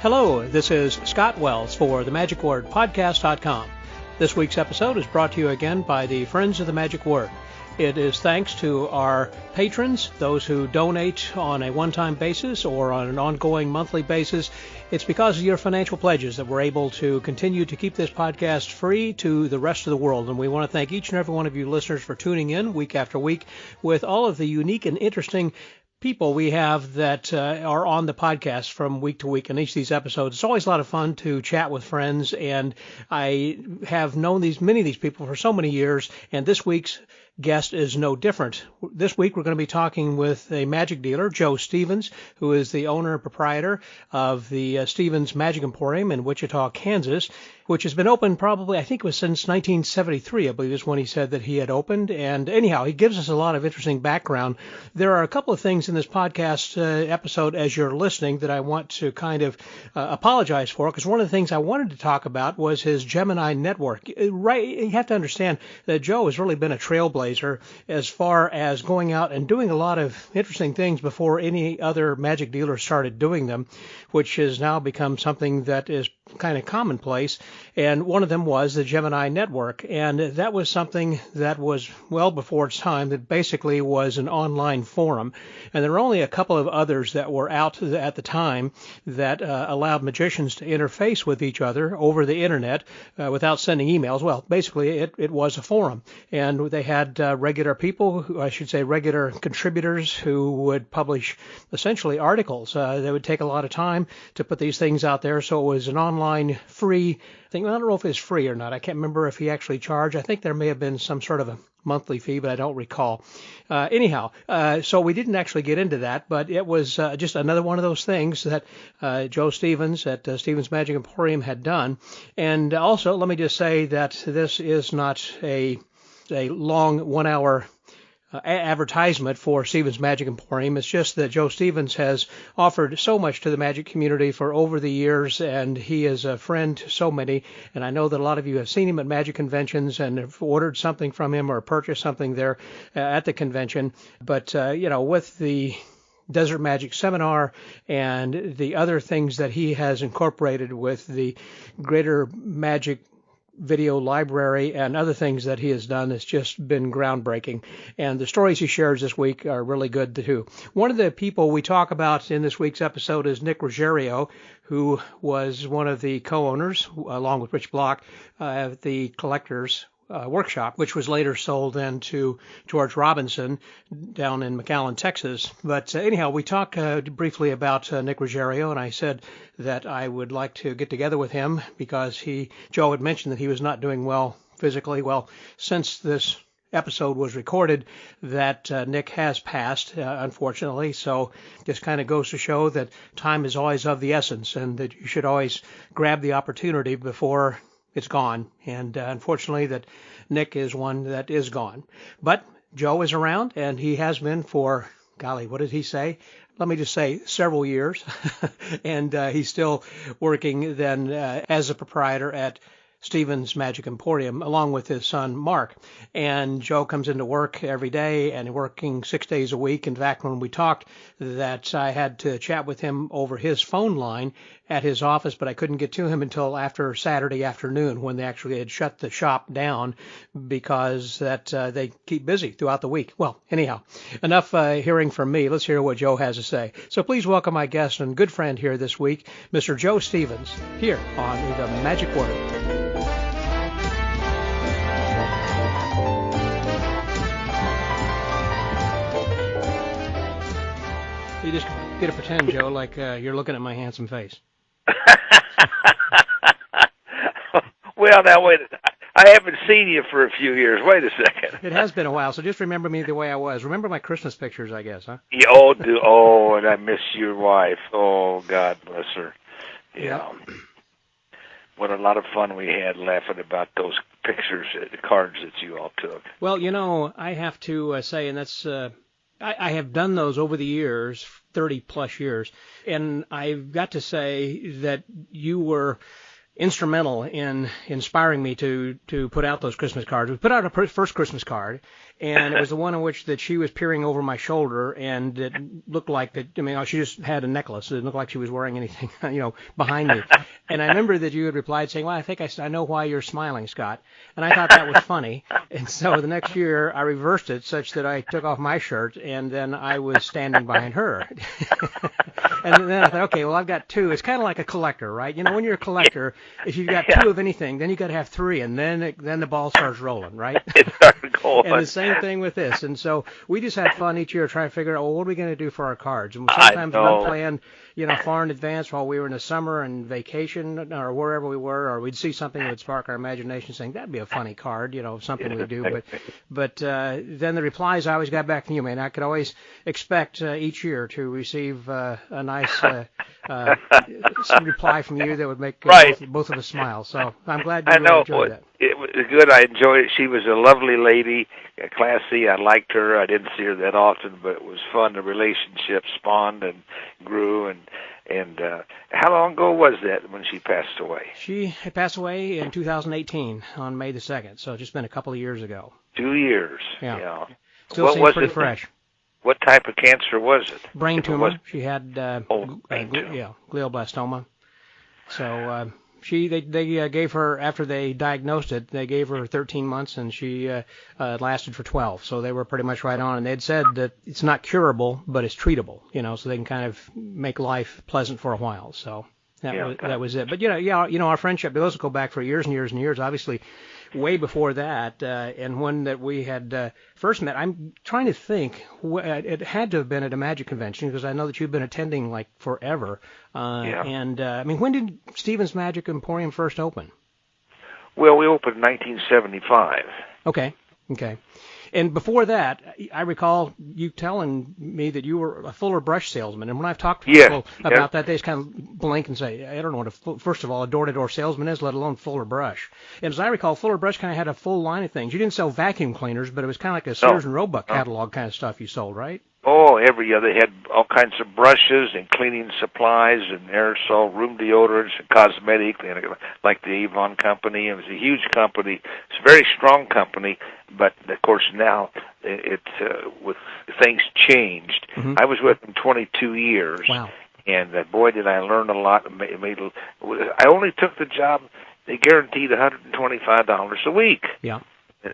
Hello, this is Scott Wells for the MagicWordPodcast.com. This week's episode is brought to you again by the Friends of the Magic Word. It is thanks to our patrons, those who donate on a one-time basis or on an ongoing monthly basis. It's because of your financial pledges that we're able to continue to keep this podcast free to the rest of the world. And we want to thank each and every one of you listeners for tuning in week after week with all of the unique and interesting people we have that are on the podcast from week to week in each of these episodes. It's always a lot of fun to chat with friends, and I have known many of these people for so many years, and this week's guest is no different. This week we're going to be talking with a magic dealer, Joe Stevens, who is the owner and proprietor of the Stevens Magic Emporium in Wichita, Kansas, which has been open probably, I think it was since 1973, I believe is when he said that he had opened. And anyhow, he gives us a lot of interesting background. There are a couple of things in this podcast episode as you're listening that I want to kind of apologize for, because one of the things I wanted to talk about was his GeMiNi Network. Right, you have to understand that Joe has really been a trailblazer as far as going out and doing a lot of interesting things before any other magic dealer started doing them, which has now become something that is kind of commonplace. And one of them was the GeMiNi Network. And that was something that was well before its time, that basically was an online forum. And there were only a couple of others that were out at the time that allowed magicians to interface with each other over the internet without sending emails. Well, basically it was a forum. And they had regular people, regular contributors who would publish essentially articles. They would take a lot of time to put these things out there. So it was an online free thing. I don't know if it's free or not. I can't remember if he actually charged. I think there may have been some sort of a monthly fee, but I don't recall. So we didn't actually get into that, but it was just another one of those things that Joe Stevens at Stevens Magic Emporium had done. And also, let me just say that this is not a long 1 hour advertisement for Stevens Magic Emporium. It's just that Joe Stevens has offered so much to the magic community for over the years, and he is a friend to so many. And I know that a lot of you have seen him at magic conventions and have ordered something from him or purchased something there at the convention. But, with the Desert Magic Seminar and the other things that he has incorporated with the Greater Magic video library and other things that he has done, has just been groundbreaking. And the stories he shares this week are really good too. One of the people we talk about in this week's episode is Nick Rogerio, who was one of the co-owners, along with Rich Block, of the Collectors Workshop, which was later sold then to George Robinson down in McAllen, Texas. But anyhow, we talked briefly about Nick Rogerio, and I said that I would like to get together with him because Joe had mentioned that he was not doing well physically. Well, since this episode was recorded, that Nick has passed, unfortunately. So just kind of goes to show that time is always of the essence, and that you should always grab the opportunity before it's gone. And unfortunately that Nick is one that is gone. But Joe is around, and he has been for, golly, what did he say? Let me just say several years. And he's still working then as a proprietor at Stevens Magic Emporium, along with his son, Mark. And Joe comes into work every day and working 6 days a week. In fact, when we talked, that I had to chat with him over his phone line at his office, but I couldn't get to him until after Saturday afternoon, when they actually had shut the shop down, because that they keep busy throughout the week. Well, anyhow, enough hearing from me. Let's hear what Joe has to say. So please welcome my guest and good friend here this week, Mr. Joe Stevens, here on the Magic Word. You just get to pretend, Joe, like you're looking at my handsome face. Well, now, wait. I haven't seen you for a few years. Wait a second. It has been a while, so just remember me the way I was. Remember my Christmas pictures, I guess, huh? Yeah, and I miss your wife. Oh, God bless her. Yeah. Yep. What a lot of fun we had laughing about those pictures, the cards that you all took. Well, I have to say, and that's... I have done those over the years, 30 plus years, and I've got to say that you were instrumental in inspiring me to put out those Christmas cards. We put out a first Christmas card, and it was the one in which that she was peering over my shoulder, and it looked like that. I mean, she just had a necklace. It didn't look like she was wearing anything, behind me. And I remember that you had replied saying, "Well, I think I know why you're smiling, Scott." And I thought that was funny. And so the next year I reversed it such that I took off my shirt, and then I was standing behind her. And then I thought, okay, well, I've got two. It's kind of like a collector, right? When you're a collector, if you've got two of anything, then you got to have three, and then the ball starts rolling, right? It started going. And the same thing with this. And so we just had fun each year trying to figure out, well, what are we going to do for our cards? And sometimes we'd plan, far in advance while we were in the summer and vacation or wherever we were, or we'd see something that would spark our imagination, saying that'd be a funny card, something we'd do. But then the replies I always got back from you, man. I could always expect each year to receive a nice reply from you that would make both of us smile. So I'm glad you enjoyed that. It was good. I enjoyed it. She was a lovely lady, classy. I liked her. I didn't see her that often, but it was fun. The relationship spawned and grew. And how long ago was that when she passed away? She had passed away in 2018 on May the 2nd, so it's just been a couple of years ago. 2 years. Yeah. Still seems pretty fresh. What type of cancer was it? Brain tumor. She had glioblastoma. So they gave her, after they diagnosed it, they gave her 13 months, and she lasted for 12. So they were pretty much right on. And they'd said that it's not curable, but it's treatable, so they can kind of make life pleasant for a while. So that was it. But our friendship, those go back for years and years and years. Obviously, way before that, and when that we had first met, I'm trying to think. It had to have been at a magic convention, because I know that you've been attending like forever. And when did Stevens Magic Emporium first open? Well, we opened in 1975. Okay. And before that, I recall you telling me that you were a Fuller brush salesman. And when I've talked to people about that, they just kind of blink and say, I don't know what first of all, a door-to-door salesman is, let alone Fuller brush. And as I recall, Fuller brush kind of had a full line of things. You didn't sell vacuum cleaners, but it was kind of like a Sears and Roebuck catalog kind of stuff you sold, right? Oh, they had all kinds of brushes and cleaning supplies and aerosol, room deodorants and cosmetic, like the Avon company. It was a huge company. It's a very strong company, but of course now with things changed. Mm-hmm. I was with them 22 years. Wow. And boy, did I learn a lot. I only took the job. They guaranteed $125 a week. Yeah.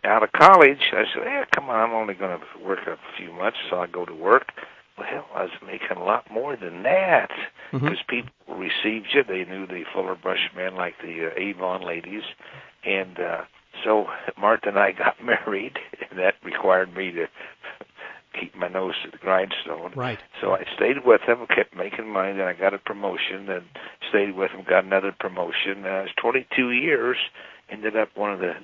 Out of college, I said, come on, I'm only going to work a few months, so I go to work. Well, I was making a lot more than that, because people received you. They knew the Fuller brush men like the Avon ladies. And so Martha and I got married, and that required me to keep my nose to the grindstone. Right. So I stayed with them, kept making money, then I got a promotion, and stayed with them, got another promotion. I was 22 years. Ended up one of the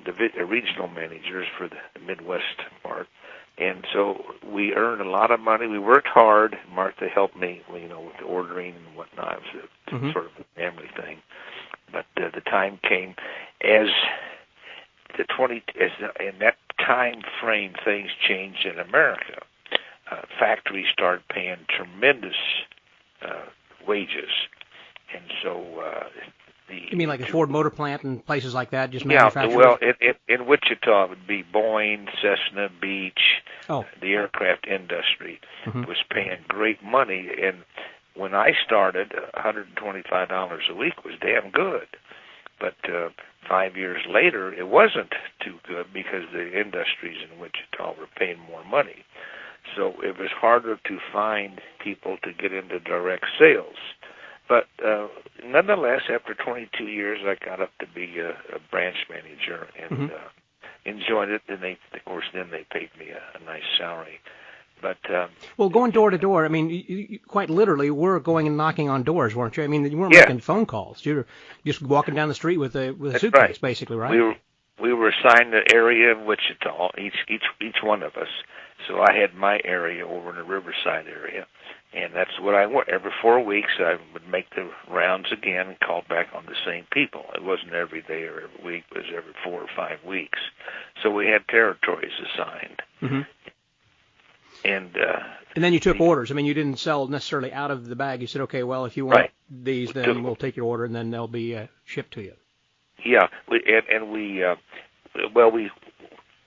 regional managers for the Midwest part. And so we earned a lot of money. We worked hard. Martha helped me, with the ordering and whatnot. It was sort of a family thing. But the time came as in that time frame, things changed in America. Factories started paying tremendous wages. And so... You mean like a Ford Motor Plant and places like that, just manufacturers? Well, in Wichita, it would be Boeing, Cessna, Beach, the aircraft industry was paying great money. And when I started, $125 a week was damn good. But 5 years later, it wasn't too good, because the industries in Wichita were paying more money. So it was harder to find people to get into direct sales. But nonetheless, after 22 years, I got up to be a branch manager and enjoyed it. And then they paid me a nice salary. But well, going door to door, you quite literally were going and knocking on doors, weren't you? You weren't making phone calls. You were just walking down the street with a suitcase, right. Basically, right? We were assigned an area in Wichita, each one of us. So I had my area over in the Riverside area. And that's what I went. Every 4 weeks, I would make the rounds again and call back on the same people. It wasn't every day or every week. It was every 4 or 5 weeks. So we had territories assigned. And then you took orders. You didn't sell necessarily out of the bag. You said, okay, well, if you want these, then we'll take your order, and then they'll be shipped to you. Yeah,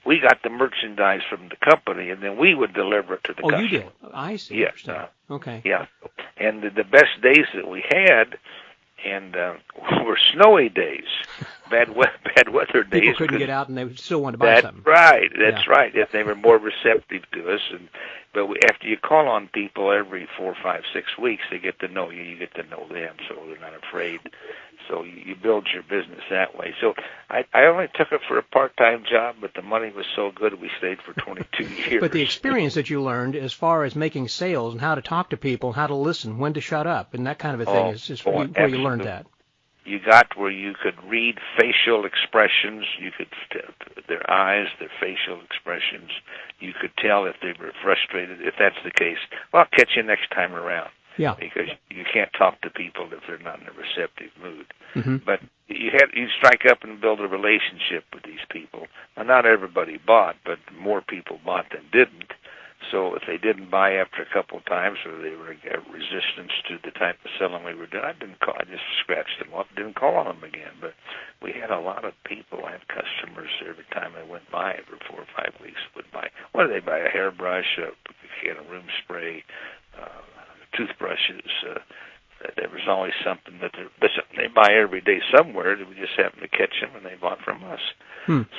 we got the merchandise from the company, and then we would deliver it to the customer. Oh, you did? I see. Yes. Okay. Yeah, and the best days that we had, and were snowy days, bad weather days. People couldn't get out, and they still wanted to buy something. That's right. They were more receptive to us, but after you call on people every 4, 5, 6 weeks, they get to know you. You get to know them, so they're not afraid. So you build your business that way. So I only took it for a part-time job, but the money was so good we stayed for 22 years. But the experience that you learned as far as making sales and how to talk to people, how to listen, when to shut up, and that kind of a thing is where you learned that. You got where you could read facial expressions. You could their eyes, their facial expressions. You could tell if they were frustrated. If that's the case, well, I'll catch you next time around. Yeah. Because you can't talk to people if they're not in a receptive mood. Mm-hmm. But you strike up and build a relationship with these people. Now, not everybody bought, but more people bought than didn't. So if they didn't buy after a couple of times, or they were resistance to the type of selling we were doing, I just scratched them off, didn't call on them again. But we had a lot of people. I had customers every time I went by, every 4 or 5 weeks would buy. What did they buy? A hairbrush, a can of room spray, toothbrushes. There was always something that they buy every day somewhere. We just happened to catch them, and they bought from us.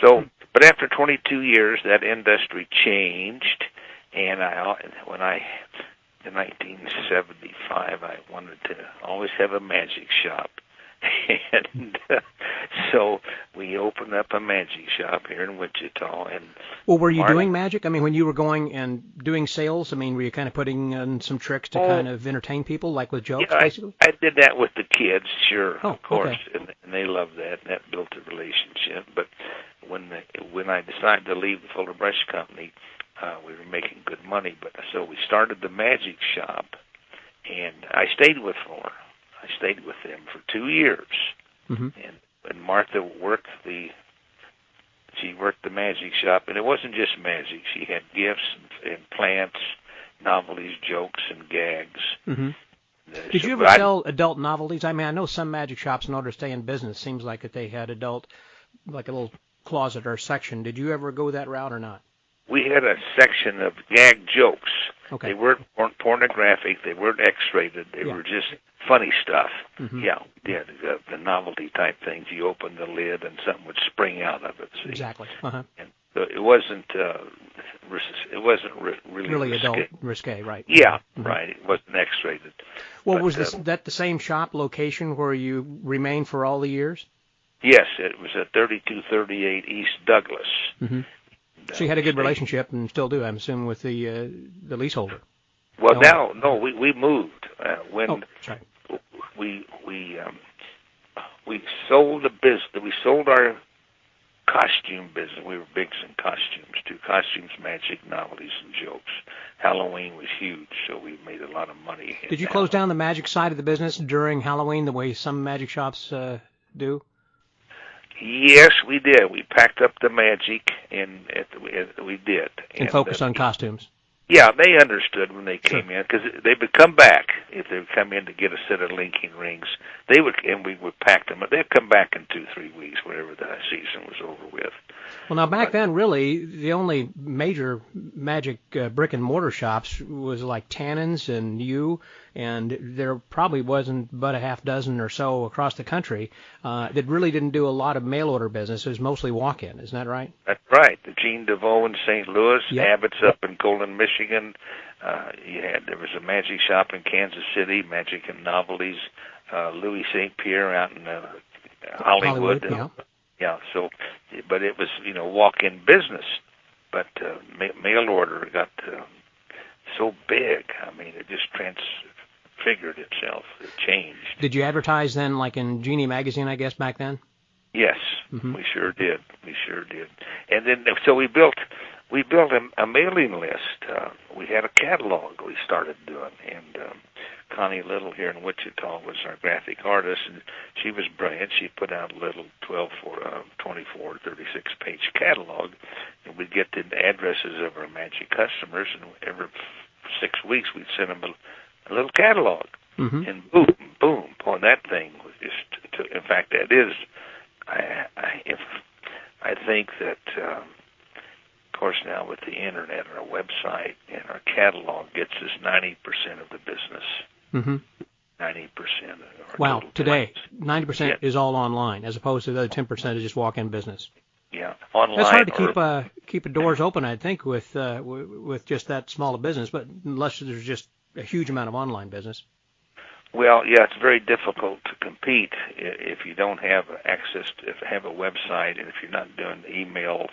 So, but after 22 years, that industry changed. And in 1975, I wanted to always have a magic shop. And so we opened up a magic shop here in Wichita. And well, were you doing magic? I mean, when you were going and doing sales, I mean, were you kind of putting in some tricks to kind of entertain people, like with jokes, basically? I did that with the kids, sure, of course, okay. and they loved that, and that built a relationship. But when I decided to leave the Fuller Brush Company, we were making good money, but so we started the magic shop, and I stayed with Fuller. I stayed with them for 2 years, mm-hmm. and Martha worked the magic shop, and it wasn't just magic. She had gifts and plants, novelties, jokes, and gags. Mm-hmm. Did you ever sell adult novelties? I mean, I know some magic shops, in order to stay in business, seems like that they had adult, like a little closet or section. Did you ever go that route or not? We had a section of gag jokes. Okay. They weren't pornographic. They weren't X-rated. They were just funny stuff. Mm-hmm. Yeah, the novelty type things. You open the lid and something would spring out of it. See? Exactly. Uh-huh. And so it wasn't really adult risque, right? Yeah, mm-hmm. Right. It wasn't X-rated. Well, was that the same shop location where you remained for all the years? Yes, it was at 3238 East Douglas. Mm-hmm. So you had a good relationship, and still do, I'm assuming, with the leaseholder. Well, we moved when sorry. we sold the business. We sold our costume business. We were big in costumes too. Costumes, magic, novelties, and jokes. Halloween was huge, so we made a lot of money. Did you close down the magic side of the business during Halloween, the way some magic shops do? Yes, we did. We packed up the magic, and we did. And focused on costumes. Yeah, they understood when they came in, because they would come back if they would come in to get a set of linking rings. We would pack them. They'd come back in 2-3 weeks, whenever the season was over with. Well, now back then, really, the only major magic brick-and-mortar shops was like Tannen's and you, and there probably wasn't but a half dozen or so across the country that really didn't do a lot of mail-order business. It was mostly walk-in. Isn't that right? That's right. The Jean DeVoe in St. Louis, yep. Abbott's up in Colon, Michigan. There was a magic shop in Kansas City, Magic and Novelties. Louis St. Pierre out in Hollywood. Yeah. Yeah, so, but it was, walk-in business. But mail order got so big. I mean, it just transfigured itself. It changed. Did you advertise then, like in GeMiNi magazine, I guess, back then? Yes, mm-hmm. We sure did. And then, so we built a mailing list. We had a catalog we started doing, and Connie Little here in Wichita was our graphic artist, and she was brilliant. She put out a little 24, 36-page catalog, and we'd get the addresses of our magic customers, and every 6 weeks we'd send them a little catalog. Mm-hmm. And boom, boom, boy, that thing was just, in fact, that is I think that, of course, now with the internet and our website and our catalog gets us 90% of the business. Mm-hmm. 90%. Wow, today 90% Yeah. is all online, as opposed to the other 10% is just walk-in business. Yeah, online. That's hard to keep doors open, I think, with just that small a business, but unless there's just a huge amount of online business. Well, yeah, it's very difficult to compete if you don't have access to have a website, and if you're not doing emails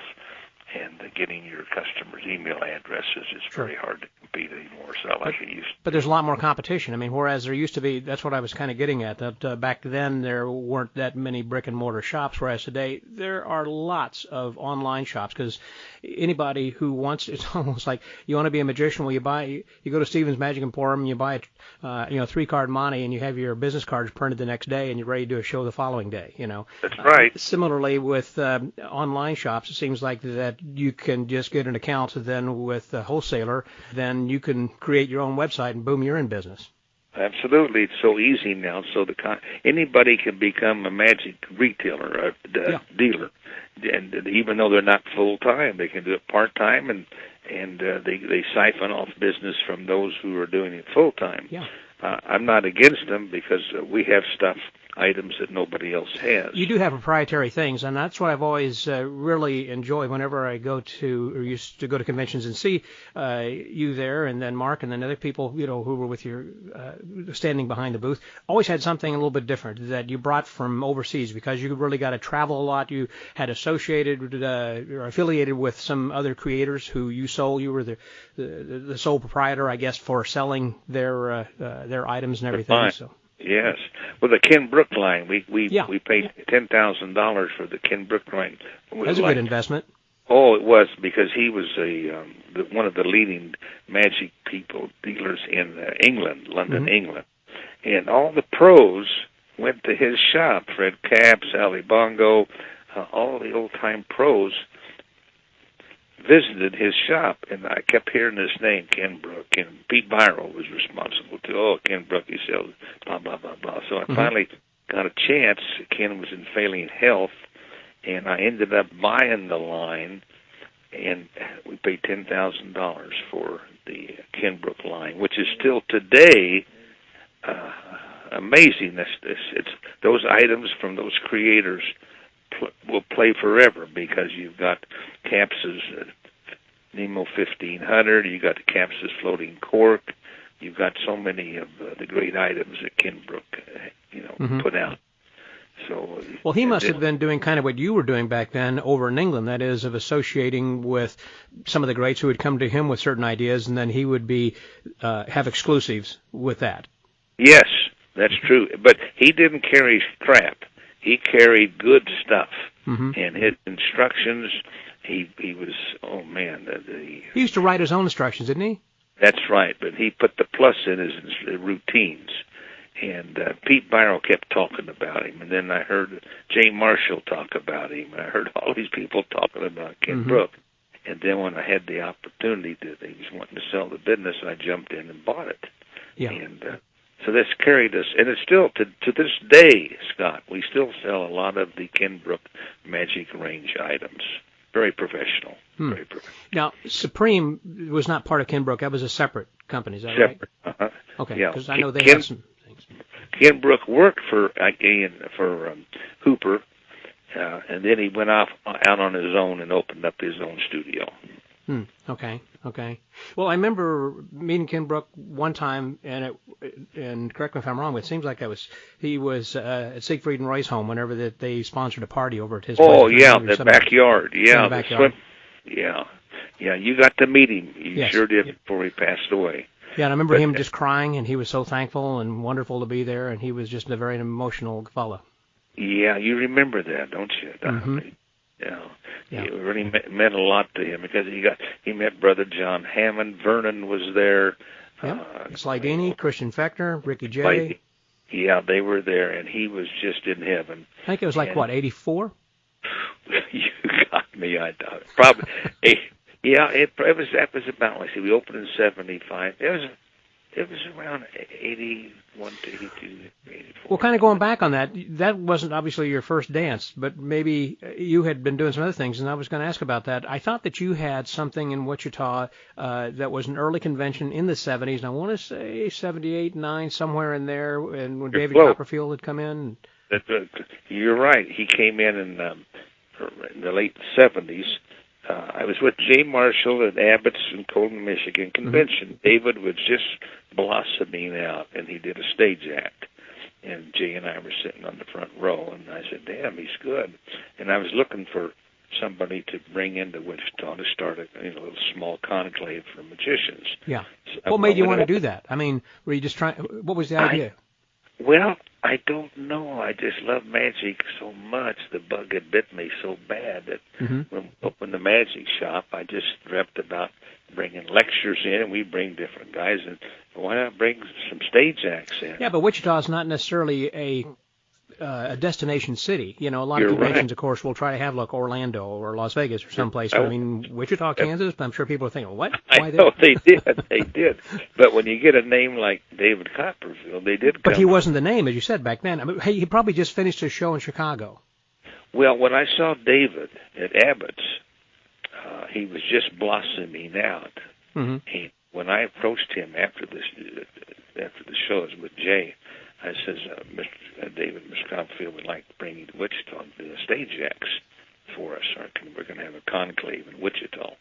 and getting your customers' email addresses. It's Sure. very hard to compete anymore. It's not like it used to. But there's a lot more competition. I mean, whereas there used to be, that's what I was kind of getting at, that back then there weren't that many brick-and-mortar shops, whereas today there are lots of online shops, because anybody who wants, it's almost like you want to be a magician. Well, you go to Stevens Magic Emporium, and you buy a 3-card money, and you have your business cards printed the next day, and you're ready to do a show the following day. That's right. Similarly, with online shops, it seems like that you can just get an account, then with a wholesaler, then you can create your own website, and boom, you're in business. Absolutely, it's so easy now. So anybody can become a magic retailer, a dealer, and even though they're not full time, they can do it part time, and they siphon off business from those who are doing it full time. Yeah. I'm not against them because we have items that nobody else has. You do have proprietary things, and that's what I've always really enjoyed whenever I go to, or used to go to conventions and see you there, and then Mark, and then other people, who were with your standing behind the booth, always had something a little bit different that you brought from overseas, because you really got to travel a lot. You had associated or affiliated with some other creators who you sold. You were the sole proprietor, I guess, for selling their items and everything. Fine. So. Yes. Well, the Ken Brook line, we paid $10,000 for the Ken Brook line. That's a good investment. Oh, it was, because he was one of the leading magic dealers in England, London, Mm-hmm. England. And all the pros went to his shop. Fred Capps, Ali Bongo, all the old-time pros visited his shop, and I kept hearing this name, Ken Brook, and Pete Byro was responsible too. Oh, Ken Brook, he sells blah, blah, blah, blah. So I finally got a chance. Ken was in failing health, and I ended up buying the line, and we paid $10,000 for the Ken Brook line, which is still today amazing. It's those items from those creators will play forever, because you've got Capps's Nemo 1500, you've got the Capps's floating cork, you've got so many of the great items that Ken Brook, put out. So, well, he must have been doing kind of what you were doing back then over in England, that is, of associating with some of the greats who would come to him with certain ideas, and then he would have exclusives with that. Yes, that's true. But he didn't carry crap. He carried good stuff, and his instructions, he was, oh man. He used to write his own instructions, didn't he? That's right, but he put the plus in his routines. And Pete Byro kept talking about him, and then I heard Jay Marshall talk about him. I heard all these people talking about Ken Brook. And then when I had the opportunity he was wanting to sell the business, I jumped in and bought it. Yeah. And so this carried us, and it's still, to this day, Scott, we still sell a lot of the Ken Brook Magic Range items. Very professional. Very professional. Now, Supreme was not part of Ken Brook. That was a separate company, is that separate. right? Uh-huh. Okay, yeah. because I know they had some things. Ken Brook worked for Hooper, and then he went out on his own and opened up his own studio. Okay. Well, I remember meeting Ken Brook one time, and correct me if I'm wrong, but it seems like he was at Siegfried and Roy's home whenever they sponsored a party over at his place. Oh, yeah, the backyard. Yeah, the backyard. Yeah, you got to meet him. You sure did before he passed away. Yeah, and I remember him just crying, and he was so thankful and wonderful to be there, and he was just a very emotional fellow. Yeah, you remember that, don't you? Yeah. It really meant a lot to him, because he met Brother John Hammond. Vernon was there. Slidini, Christian Fechner, Ricky Jay. Yeah, they were there, and he was just in heaven. I think it was 84? You got me. I doubt it. Probably. That was about, we opened in 75. It It was around 81 to 82, 84. Well, kind of going back on that, that wasn't obviously your first dance, but maybe you had been doing some other things, and I was going to ask about that. I thought that you had something in Wichita that was an early convention in the 70s, and I want to say 78, 9, somewhere in there, and when David Copperfield had come in. You're right. He came in the late 70s. I was with Jay Marshall at Abbott's in Colton, Michigan convention. Mm-hmm. David was just blossoming out, and he did a stage act. And Jay and I were sitting on the front row, and I said, damn, he's good. And I was looking for somebody to bring into Wichita to start a little small conclave for magicians. Yeah. So what made you want to do that? I mean, were you just trying, what was the idea? Well, I don't know. I just love magic so much. The bug had bit me so bad that when we opened the magic shop, I just dreamt about bringing lectures in, and we bring different guys, and why not bring some stage acts in? Yeah, but Wichita is not necessarily a destination city. You know, a lot of conventions, of course, will try to have like Orlando or Las Vegas or someplace. But I mean, Wichita, Kansas, I'm sure people are thinking, what? Why I know they did. But when you get a name like David Copperfield, they did come. But he wasn't the name, as you said back then. I mean, he probably just finished his show in Chicago. Well, when I saw David at Abbott's, he was just blossoming out. Mm-hmm. When I approached him after the shows with Jay, I says, Mr. David, Mr. Copperfield would like to bring you to Wichita and do the stage acts for us. We're going to have a conclave in Wichita.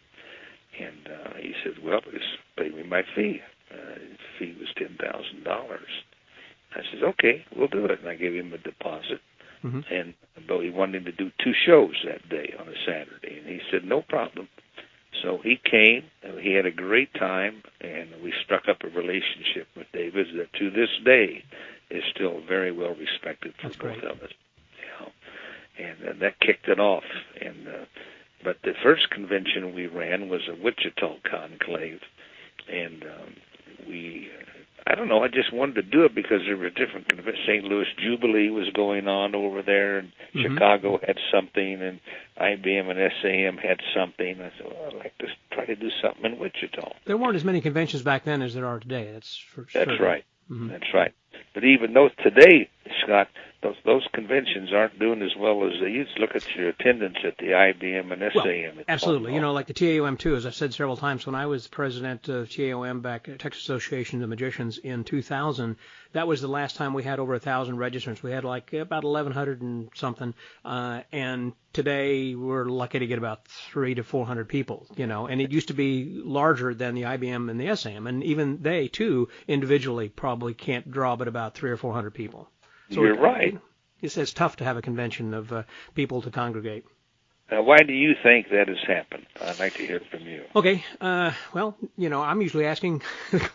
And he said, well, just pay me my fee. His fee was $10,000. I said, okay, we'll do it. And I gave him a deposit. Mm-hmm. But he wanted to do 2 shows that day on a Saturday. And he said, no problem. So he came, and he had a great time, and we struck up a relationship with David that to this day is still very well respected for both of us. You know? And that kicked it off. But the first convention we ran was a Wichita conclave, and I don't know, I just wanted to do it because there were different conventions. St. Louis Jubilee was going on over there, and Chicago had something, and IBM and SAM had something. I said, well, I'd like to try to do something in Wichita. There weren't as many conventions back then as there are today. That's for sure. That's right. Mm-hmm. That's right. But even though today, Scott, those conventions aren't doing as well as they used to. Look at your attendance at the IBM and SAM. Well, absolutely. You know, like the TAOM, too, as I've said several times, when I was president of TAOM back at Texas Association of Magicians in 2000, that was the last time we had over 1,000 registrants. We had like about 1,100 and something, and today we're lucky to get about 300 to 400 people, you know, and it used to be larger than the IBM and the SAM, and even they, too, individually probably can't draw but about 300 or 400 people. So you're right. It's tough to have a convention of people to congregate. Why do you think that has happened? I'd like to hear from you. Okay. Well, you know, I'm usually asking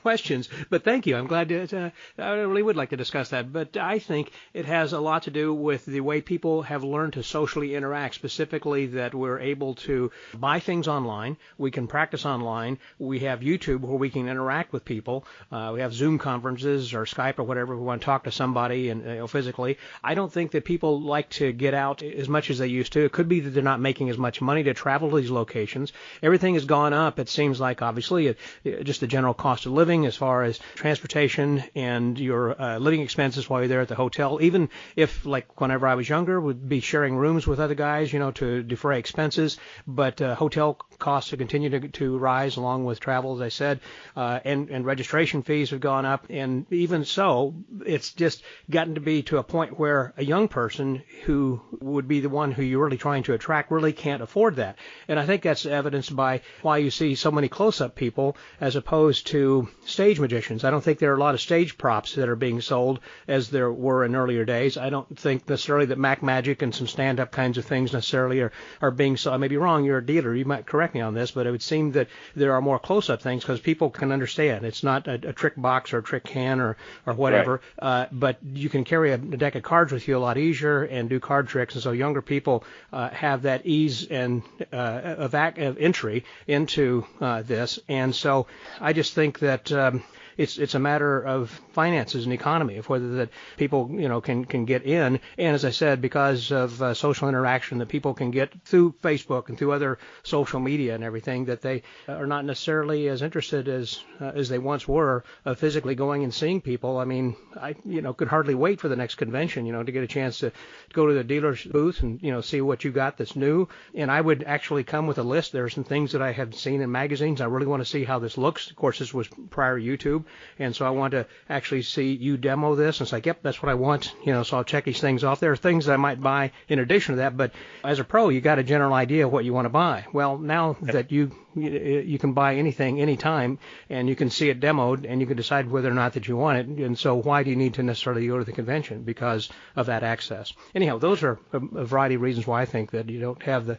questions, but thank you. I'm glad to, I really would like to discuss that. But I think it has a lot to do with the way people have learned to socially interact, specifically that we're able to buy things online. We can practice online. We have YouTube where we can interact with people. We have Zoom conferences or Skype or whatever. We want to talk to somebody and physically. I don't think that people like to get out as much as they used to. It could be that they're not making as much money to travel to these locations. Everything has gone up, it seems like, obviously, just the general cost of living as far as transportation and your living expenses while you're there at the hotel. Even if, like, whenever I was younger, would be sharing rooms with other guys, you know, to defray expenses. But hotel costs have continued to rise along with travel, as I said, and registration fees have gone up. And even so, it's just gotten to be to a point where a young person who would be the one who you're really trying to attract really can't afford that. And I think that's evidenced by why you see so many close-up people as opposed to stage magicians. I don't think there are a lot of stage props that are being sold as there were in earlier days. I don't think necessarily that Mac Magic and some stand-up kinds of things necessarily are being sold. I may be wrong. You're a dealer. You might correct me on this, but it would seem that there are more close-up things because people can understand. It's not a trick box or a trick can or whatever, right. But you can carry a deck of cards with you a lot easier and do card tricks, and so younger people have that ease and of entry into this. And so I just think that it's a matter of finances and economy, of whether that people, can get in. And as I said, because of social interaction that people can get through Facebook and through other social media and everything, that they are not necessarily as interested as they once were of physically going and seeing people. I mean, I could hardly wait for the next convention, to get a chance to go to the dealer's booth and see what you got that's new. And I would actually come with a list. There are some things that I have seen in magazines. I really want to see how this looks. Of course, this was prior to YouTube, and so I want to actually see you demo this. And it's like, yep, that's what I want. So I'll check these things off. There are things that I might buy in addition to that, but as a pro, you got a general idea of what you want to buy. Well, now that you can buy anything anytime, and you can see it demoed, and you can decide whether or not that you want it. And so why do you need to necessarily go to the convention? Because of that access. Anyhow, those are a variety of reasons why I think that you don't have the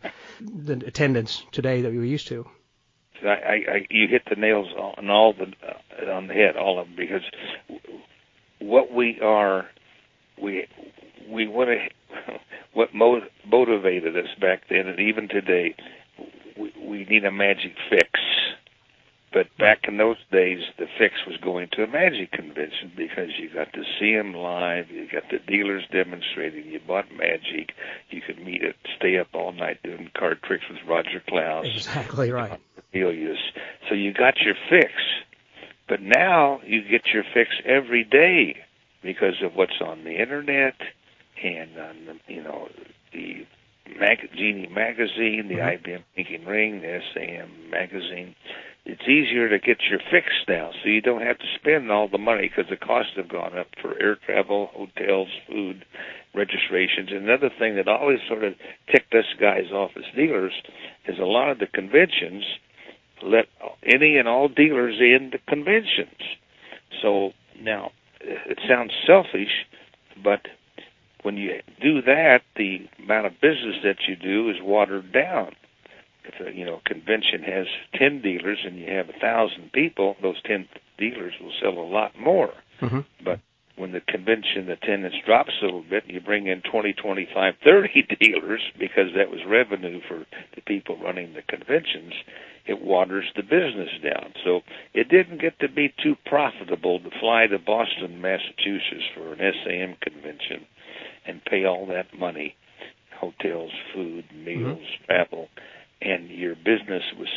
attendance today that we used to. You hit the nails on the head, all of them, because what we want to, what motivated us back then, and even today, we need a magic fix. But back in those days, the fix was going to a magic convention because you got to see them live, you got the dealers demonstrating, you bought magic, you could stay up all night doing card tricks with Roger Klaus. Exactly right. So you got your fix. But now you get your fix every day because of what's on the internet and on the GeMiNi magazine, the IBM Thinking Ring, the SAM magazine. It's easier to get your fix now, so you don't have to spend all the money because the costs have gone up for air travel, hotels, food, registrations. Another thing that always sort of ticked us guys off as dealers is a lot of the conventions let any and all dealers in the conventions. So now, it sounds selfish, but when you do that, the amount of business that you do is watered down. If a convention has 10 dealers and you have 1,000 people, those 10 dealers will sell a lot more. Mm-hmm. But when the convention attendance drops a little bit, you bring in 20, 25, 30 dealers because that was revenue for the people running the conventions. It waters the business down. So it didn't get to be too profitable to fly to Boston, Massachusetts for an SAM convention and pay all that money, hotels, food, meals, travel, and your business was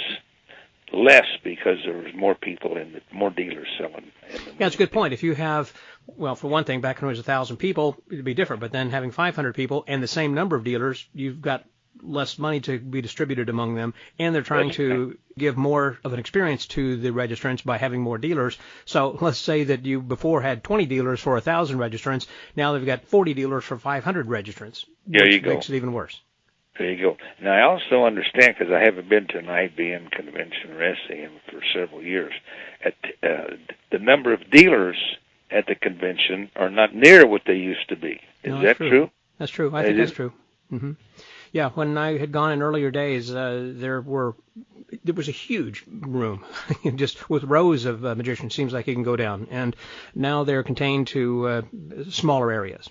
less because there was more people more dealers selling. Yeah, that's a good point. If you have, well, for one thing, back when it was 1,000 people, it'd be different. But then having 500 people and the same number of dealers, you've got less money to be distributed among them, and they're trying to give more of an experience to the registrants by having more dealers. So let's say that you before had 20 dealers for 1,000 registrants. Now they've got 40 dealers for 500 registrants. There you go. Makes it even worse. There you go. Now, I also understand, because I haven't been to an IBM convention or SAM for several years, the number of dealers at the convention are not near what they used to be. Is that true? That's true. I think that's true. Mm-hmm. Yeah, when I had gone in earlier days, there was a huge room, just with rows of magicians. Seems like you can go down, and now they're contained to smaller areas.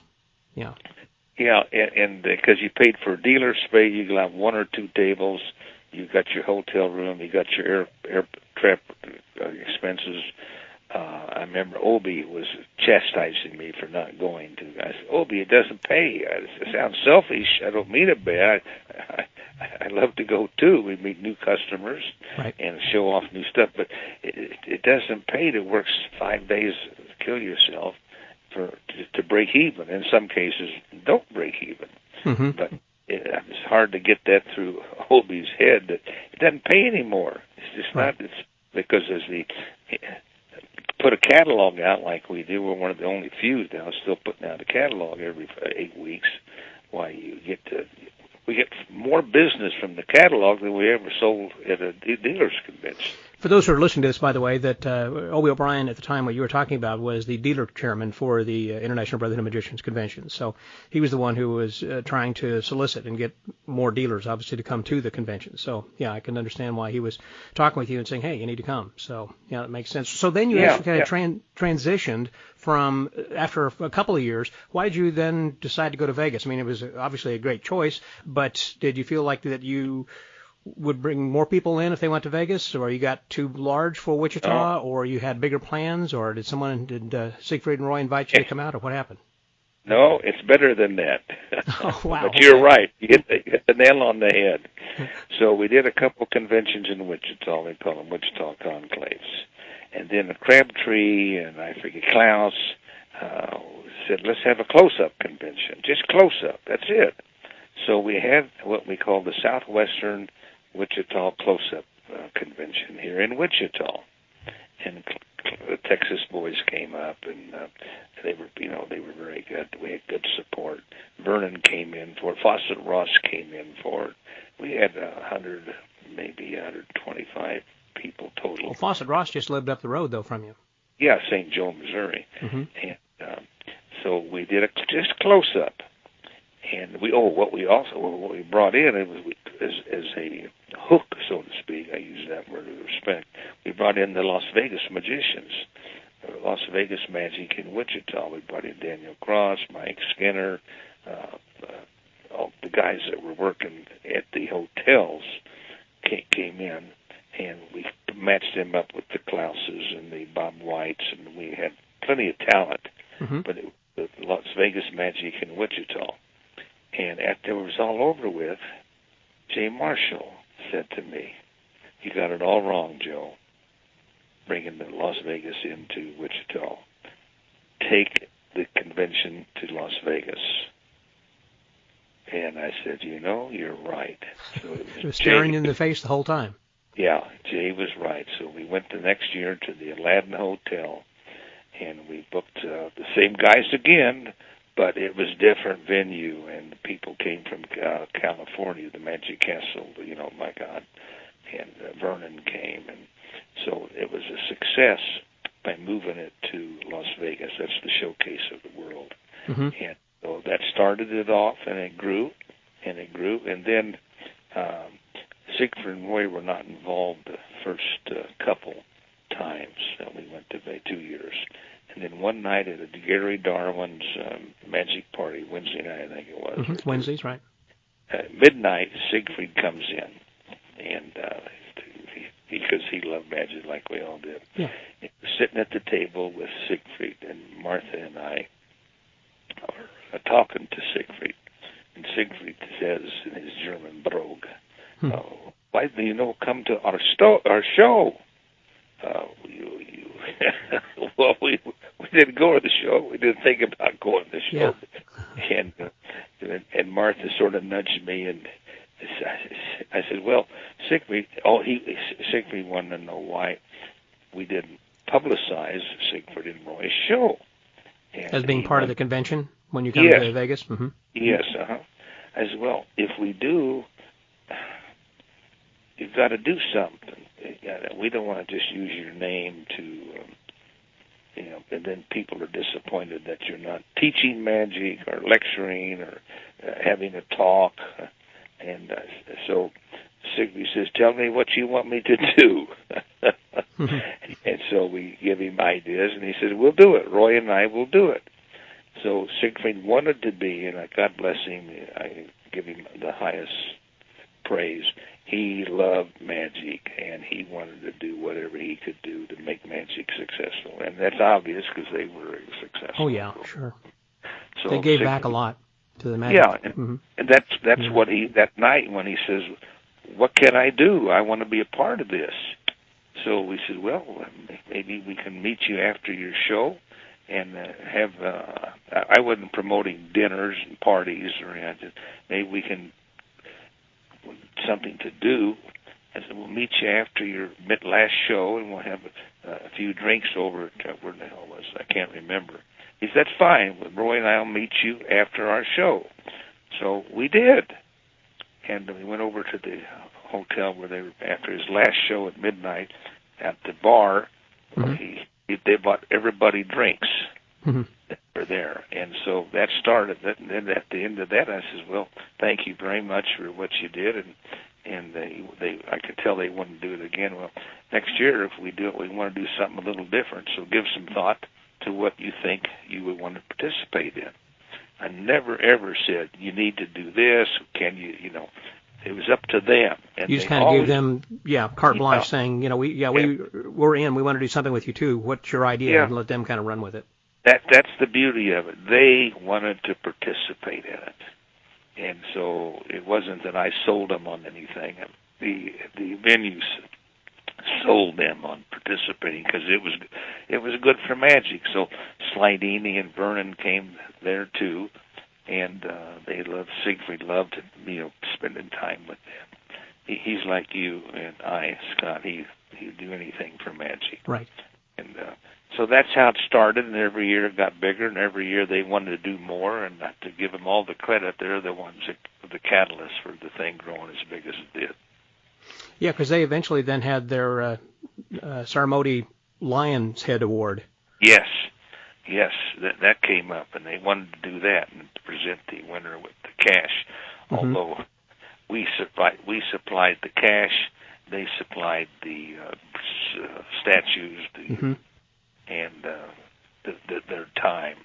Yeah. Yeah, and because you paid for dealer space, you can have one or two tables. You got your hotel room. You got your air trap expenses. I remember Obi was chastising me for not going to. I said, Obi, it doesn't pay. It sounds selfish. I don't mean it bad. I love to go too. We meet new customers and show off new stuff, but it doesn't pay to work 5 days, kill yourself to break even. In some cases, don't break even. Mm-hmm. But it's hard to get that through Obi's head that it doesn't pay anymore. It's just not. It's because as the put a catalog out like we do. We're one of the only few now still putting out a catalog every 8 weeks. We get more business from the catalog than we ever sold at a dealer's convention. For those who are listening to this, by the way, that Obi O'Brien at the time what you were talking about was the dealer chairman for the International Brotherhood of Magicians Convention. So he was the one who was trying to solicit and get more dealers, obviously, to come to the convention. So, yeah, I can understand why he was talking with you and saying, hey, you need to come. So, yeah, that makes sense. So then you actually kind of transitioned from, after a couple of years, why did you then decide to go to Vegas? I mean, it was obviously a great choice, but did you feel like that you would bring more people in if they went to Vegas, or you got too large for Wichita, or you had bigger plans, or did Siegfried and Roy invite you to come out, or what happened? No, it's better than that. Oh, wow. But you're right. You hit the nail on the head. So we did a couple conventions in Wichita. We call them Wichita Conclaves. And then Crabtree and I forget Klaus said, let's have a close-up convention. Just close-up. That's it. So we had what we call the Southwestern Wichita Close-Up Convention here in Wichita. And the Texas boys came up, and they were very good. We had good support. Vernon came in for it. Fawcett Ross came in for it. We had 100, maybe 125 people total. Well, Fawcett Ross just lived up the road, though, from you. Yeah, St. Joe, Missouri. Mm-hmm. And so we did just close up. And what we brought in as a hook, so to speak. I use that word with respect. We brought in the Las Vegas magicians, Las Vegas Magic in Wichita. We brought in Daniel Cross, Mike Skinner, all the guys that were working at the hotels came in, and we matched them up with the Klauses and the Bob Whites, and we had plenty of talent. Mm-hmm. But it was the Las Vegas Magic in Wichita. And after it was all over with, Jay Marshall said to me, "You got it all wrong, Joe, bringing the Las Vegas into Wichita. Take the convention to Las Vegas." And I said, you're right. So it was staring in the face the whole time. Yeah, Jay was right. So we went the next year to the Aladdin Hotel, and we booked the same guys again, but it was different venue, and people came from California, the Magic Castle, my God, and Vernon came, and so it was a success by moving it to Las Vegas. That's the showcase of the world. Mm-hmm. And so that started it off, and it grew, and then Siegfried and Roy were not involved the first couple times that we went to 2 years. And then one night at Gary Darwin's magic party, Wednesday night, I think it was. Mm-hmm. Wednesdays, right. Midnight, Siegfried comes in, and because he loved magic like we all did. Yeah. He was sitting at the table with Siegfried, and Martha and I are talking to Siegfried. And Siegfried says in his German brogue, "Why do you come to our show?" Well, we didn't go to the show. We didn't think about going to the show. Yeah. And Martha sort of nudged me, and I said, "Well, Siegfried." Siegfried wanted to know why we didn't publicize Siegfried and Roy's show as being part of the convention when you come to Vegas. Mm-hmm. Yes. I said, "Well, if we do, you've got to do something. We don't want to just use your name to." And then people are disappointed that you're not teaching magic or lecturing or having a talk. And so Siegfried says, "Tell me what you want me to do." And so we give him ideas, and he says, "We'll do it. Roy and I will do it." So Siegfried wanted to be, and God bless him, I give him the highest praise. He loved magic, and he wanted to do whatever he could do to make magic successful. And that's obvious because they were successful. Oh, yeah, sure. So they gave back a lot to the magic. Yeah, and that's what that night when he says, "What can I do? I want to be a part of this." So we said, "Well, maybe we can meet you after your show and have, I wasn't promoting dinners and parties or anything. Maybe we can something to do." I said, "We'll meet you after your last show, and we'll have a few drinks over at, where the hell was I can't remember." He said, "That's fine. Roy and I will meet you after our show." So we did. And we went over to the hotel where they were, after his last show at midnight, at the bar. Mm-hmm. They bought everybody drinks. Mm-hmm. That were there. And so that started. And then at the end of that, I said, "Well, thank you very much for what you did." And I could tell they wouldn't do it again. Well, next year, if we do it, we want to do something a little different. So give some thought to what you think you would want to participate in. I never, ever said, you need to do this. Can you, It was up to them. And you just kind of gave them, carte blanche, saying, we're in. We want to do something with you too. What's your idea? Yeah. And let them kind of run with it. That's the beauty of it. They wanted to participate in it, and so it wasn't that I sold them on anything. The venues sold them on participating because it was good for magic. So Slidini and Vernon came there too, and they loved Siegfried loved spending time with them. He's like you and I, Scott. He'd do anything for magic. Right. And so that's how it started, and every year it got bigger, and every year they wanted to do more, and not to give them all the credit, they're the ones that were the catalyst for the thing growing as big as it did. Yeah, because they eventually then had their Sarmoti Lion's Head Award. Yes, that came up, and they wanted to do that and to present the winner with the cash. Mm-hmm. Although we supplied the cash, they supplied the statues, and their time.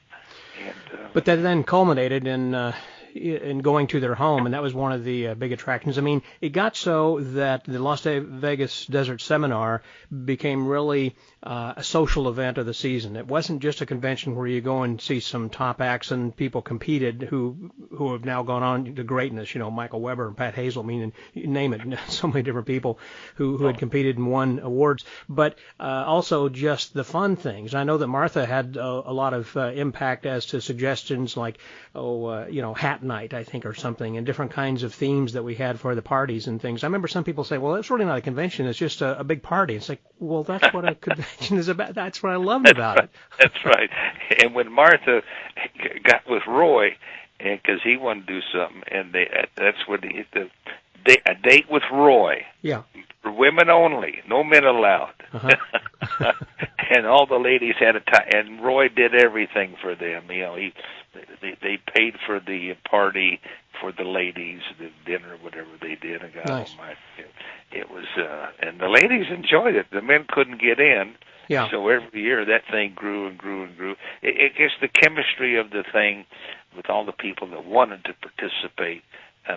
And, but that then culminated in going to their home, and that was one of the big attractions. I mean, it got so that the Las Vegas Desert Seminar became really a social event of the season. It wasn't just a convention where you go and see some top acts and people competed who have now gone on to greatness, Michael Weber and Pat Hazel, you name it, so many different people who had competed and won awards, but also just the fun things. I know that Martha had a lot of impact as to suggestions like, hat night, I think, or something, and different kinds of themes that we had for the parties and things. I remember some people say, well, that's really not a convention, it's just a big party. It's like, well, that's what a convention is about. That's what I loved about it. That's right. And when Martha got with Roy, because he wanted to do something, and that's what a date with Roy. Yeah. For women only, no men allowed. Uh-huh. And all the ladies had a time, and Roy did everything for them. They paid for the party for the ladies, the dinner, whatever they did. And nice. It was, and the ladies enjoyed it. The men couldn't get in. Yeah. So every year that thing grew and grew and grew. It guess the chemistry of the thing with all the people that wanted to participate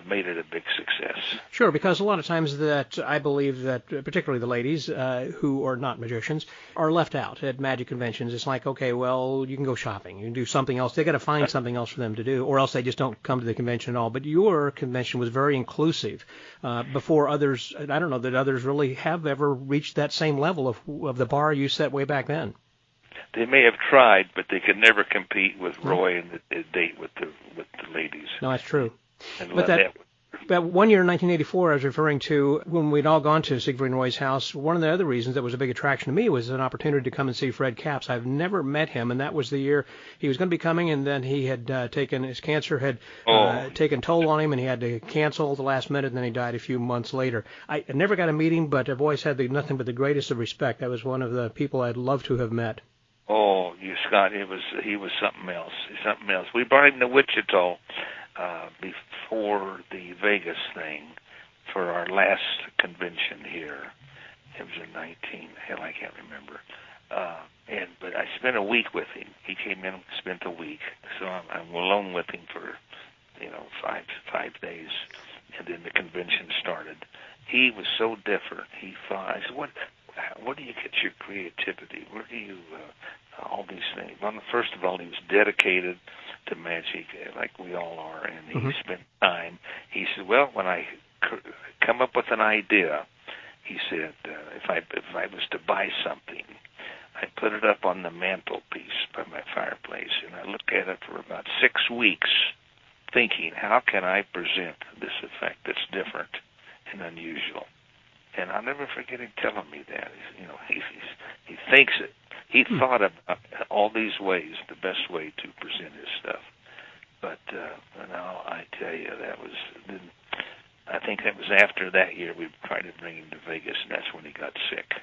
made it a big success. Sure, because a lot of times that I believe that particularly the ladies who are not magicians are left out at magic conventions. It's like, okay, well, you can go shopping, you can do something else. They got to find something else for them to do, or else they just don't come to the convention at all. But your convention was very inclusive before others. I don't know that others really have ever reached that same level of the bar you set way back then. They may have tried, but they could never compete with Roy and the date with the ladies. No, that's true. But that one year in 1984 I was referring to, when we'd all gone to Siegfried Roy's house, one of the other reasons that was a big attraction to me was an opportunity to come and see Fred Capps. I've never met him, and that was the year he was going to be coming, and then he had his cancer had taken toll on him, and he had to cancel at the last minute, and then he died a few months later. I never got to meet him, but I've always had nothing but the greatest of respect. That was one of the people I'd love to have met. Oh, Scott, he was something else. We brought him to Wichita before the Vegas thing for our last convention here. It was in I can't remember. But I spent a week with him. He came in and spent a week. So I'm alone with him for 5 days, and then the convention started. He was so different. I said, where do you get your creativity? Where do you all these things? Well, first of all, he was dedicated to magic, like we all are, and he spent time. He said, well, when I come up with an idea, he said, if I was to buy something, I put it up on the mantelpiece by my fireplace, and I look at it for about 6 weeks, thinking, how can I present this effect that's different and unusual? And I'll never forget him telling me that. He thinks it. He thought about all these ways, the best way to present his stuff. But now I tell you, I think that was after that year we tried to bring him to Vegas, and that's when he got sick.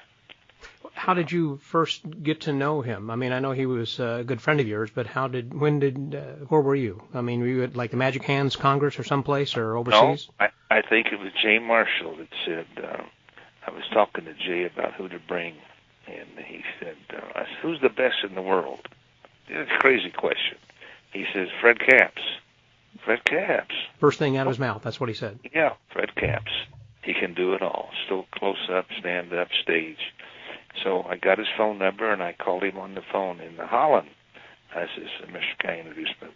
How did you first get to know him? I mean, I know he was a good friend of yours, but where were you? I mean, were you at like the Magic Hands Congress or someplace or overseas? No, I think it was Jay Marshall that said, I was talking to Jay about who to bring, and he said, I said, who's the best in the world? It's a crazy question. He says, Fred Capps. Fred Capps. First thing out of his mouth, that's what he said. Yeah, Fred Capps. He can do it all. Still close up, stand up, stage. So I got his phone number, and I called him on the phone in Holland. I says, Mr. Guy introduced me,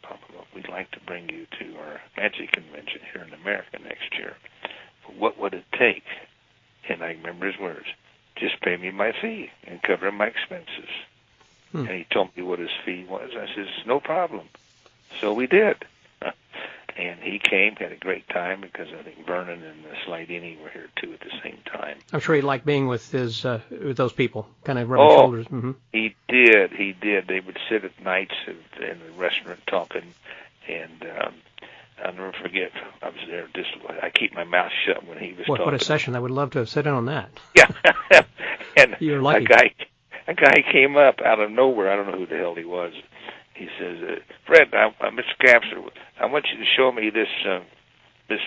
we'd like to bring you to our magic convention here in America next year. What would it take? And I remember his words, just pay me my fee and cover my expenses. And he told me what his fee was. I says, no problem. So we did. And he came, had a great time, because I think Vernon and Slidini were here, too, at the same time. I'm sure he liked being with with those people, kind of rubbing shoulders. Mm-hmm. He did. They would sit at nights in the restaurant talking, and I'll never forget, I was there, I keep my mouth shut when he was talking. What a session. I would love to have sat in on that. Yeah. And you're lucky. A guy came up out of nowhere. I don't know who the hell he was. He says, Fred, Mr. Capps, I want you to show me this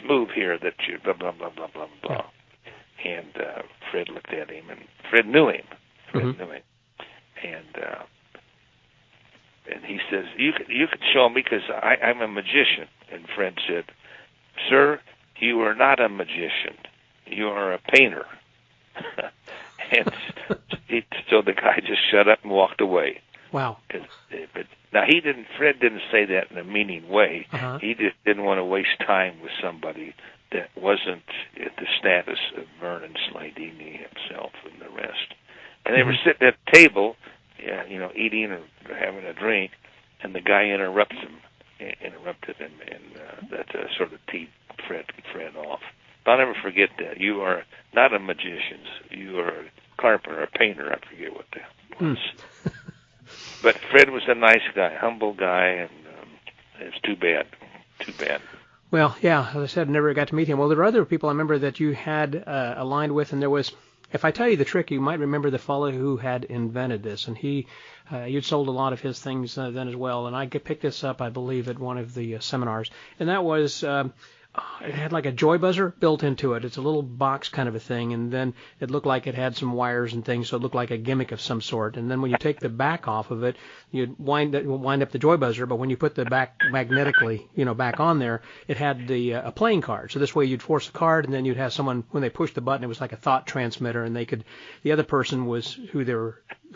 move here that you blah, blah, blah, blah, blah, blah. And Fred looked at him, and Fred knew him. And he says, you can show me because I'm a magician. And Fred said, sir, you are not a magician. You are a painter. And so the guy just shut up and walked away. Wow. But now Fred didn't say that in a meaning way. Uh-huh. He just didn't want to waste time with somebody that wasn't at the status of Vernon Slidini himself and the rest. And they were sitting at a table, eating or having a drink, and the guy interrupted him, and that sort of teed Fred off. I'll never forget that. You are not a magician. You are a carpenter, a painter. I forget what that was. But Fred was a nice guy, humble guy, and it's too bad. Too bad. Well, yeah, as I said, I never got to meet him. Well, there were other people I remember that you had aligned with, and there was, if I tell you the trick, you might remember the fellow who had invented this, and you'd sold a lot of his things then as well, and I picked this up, I believe, at one of the seminars, and that was... it had like a joy buzzer built into it. It's a little box kind of a thing, and then it looked like it had some wires and things, so it looked like a gimmick of some sort. And then when you take the back off of it, you'd wind up the joy buzzer, but when you put the back magnetically, back on there, it had a playing card. So this way you'd force a card, and then you'd have someone, when they pushed the button, it was like a thought transmitter, and the other person was who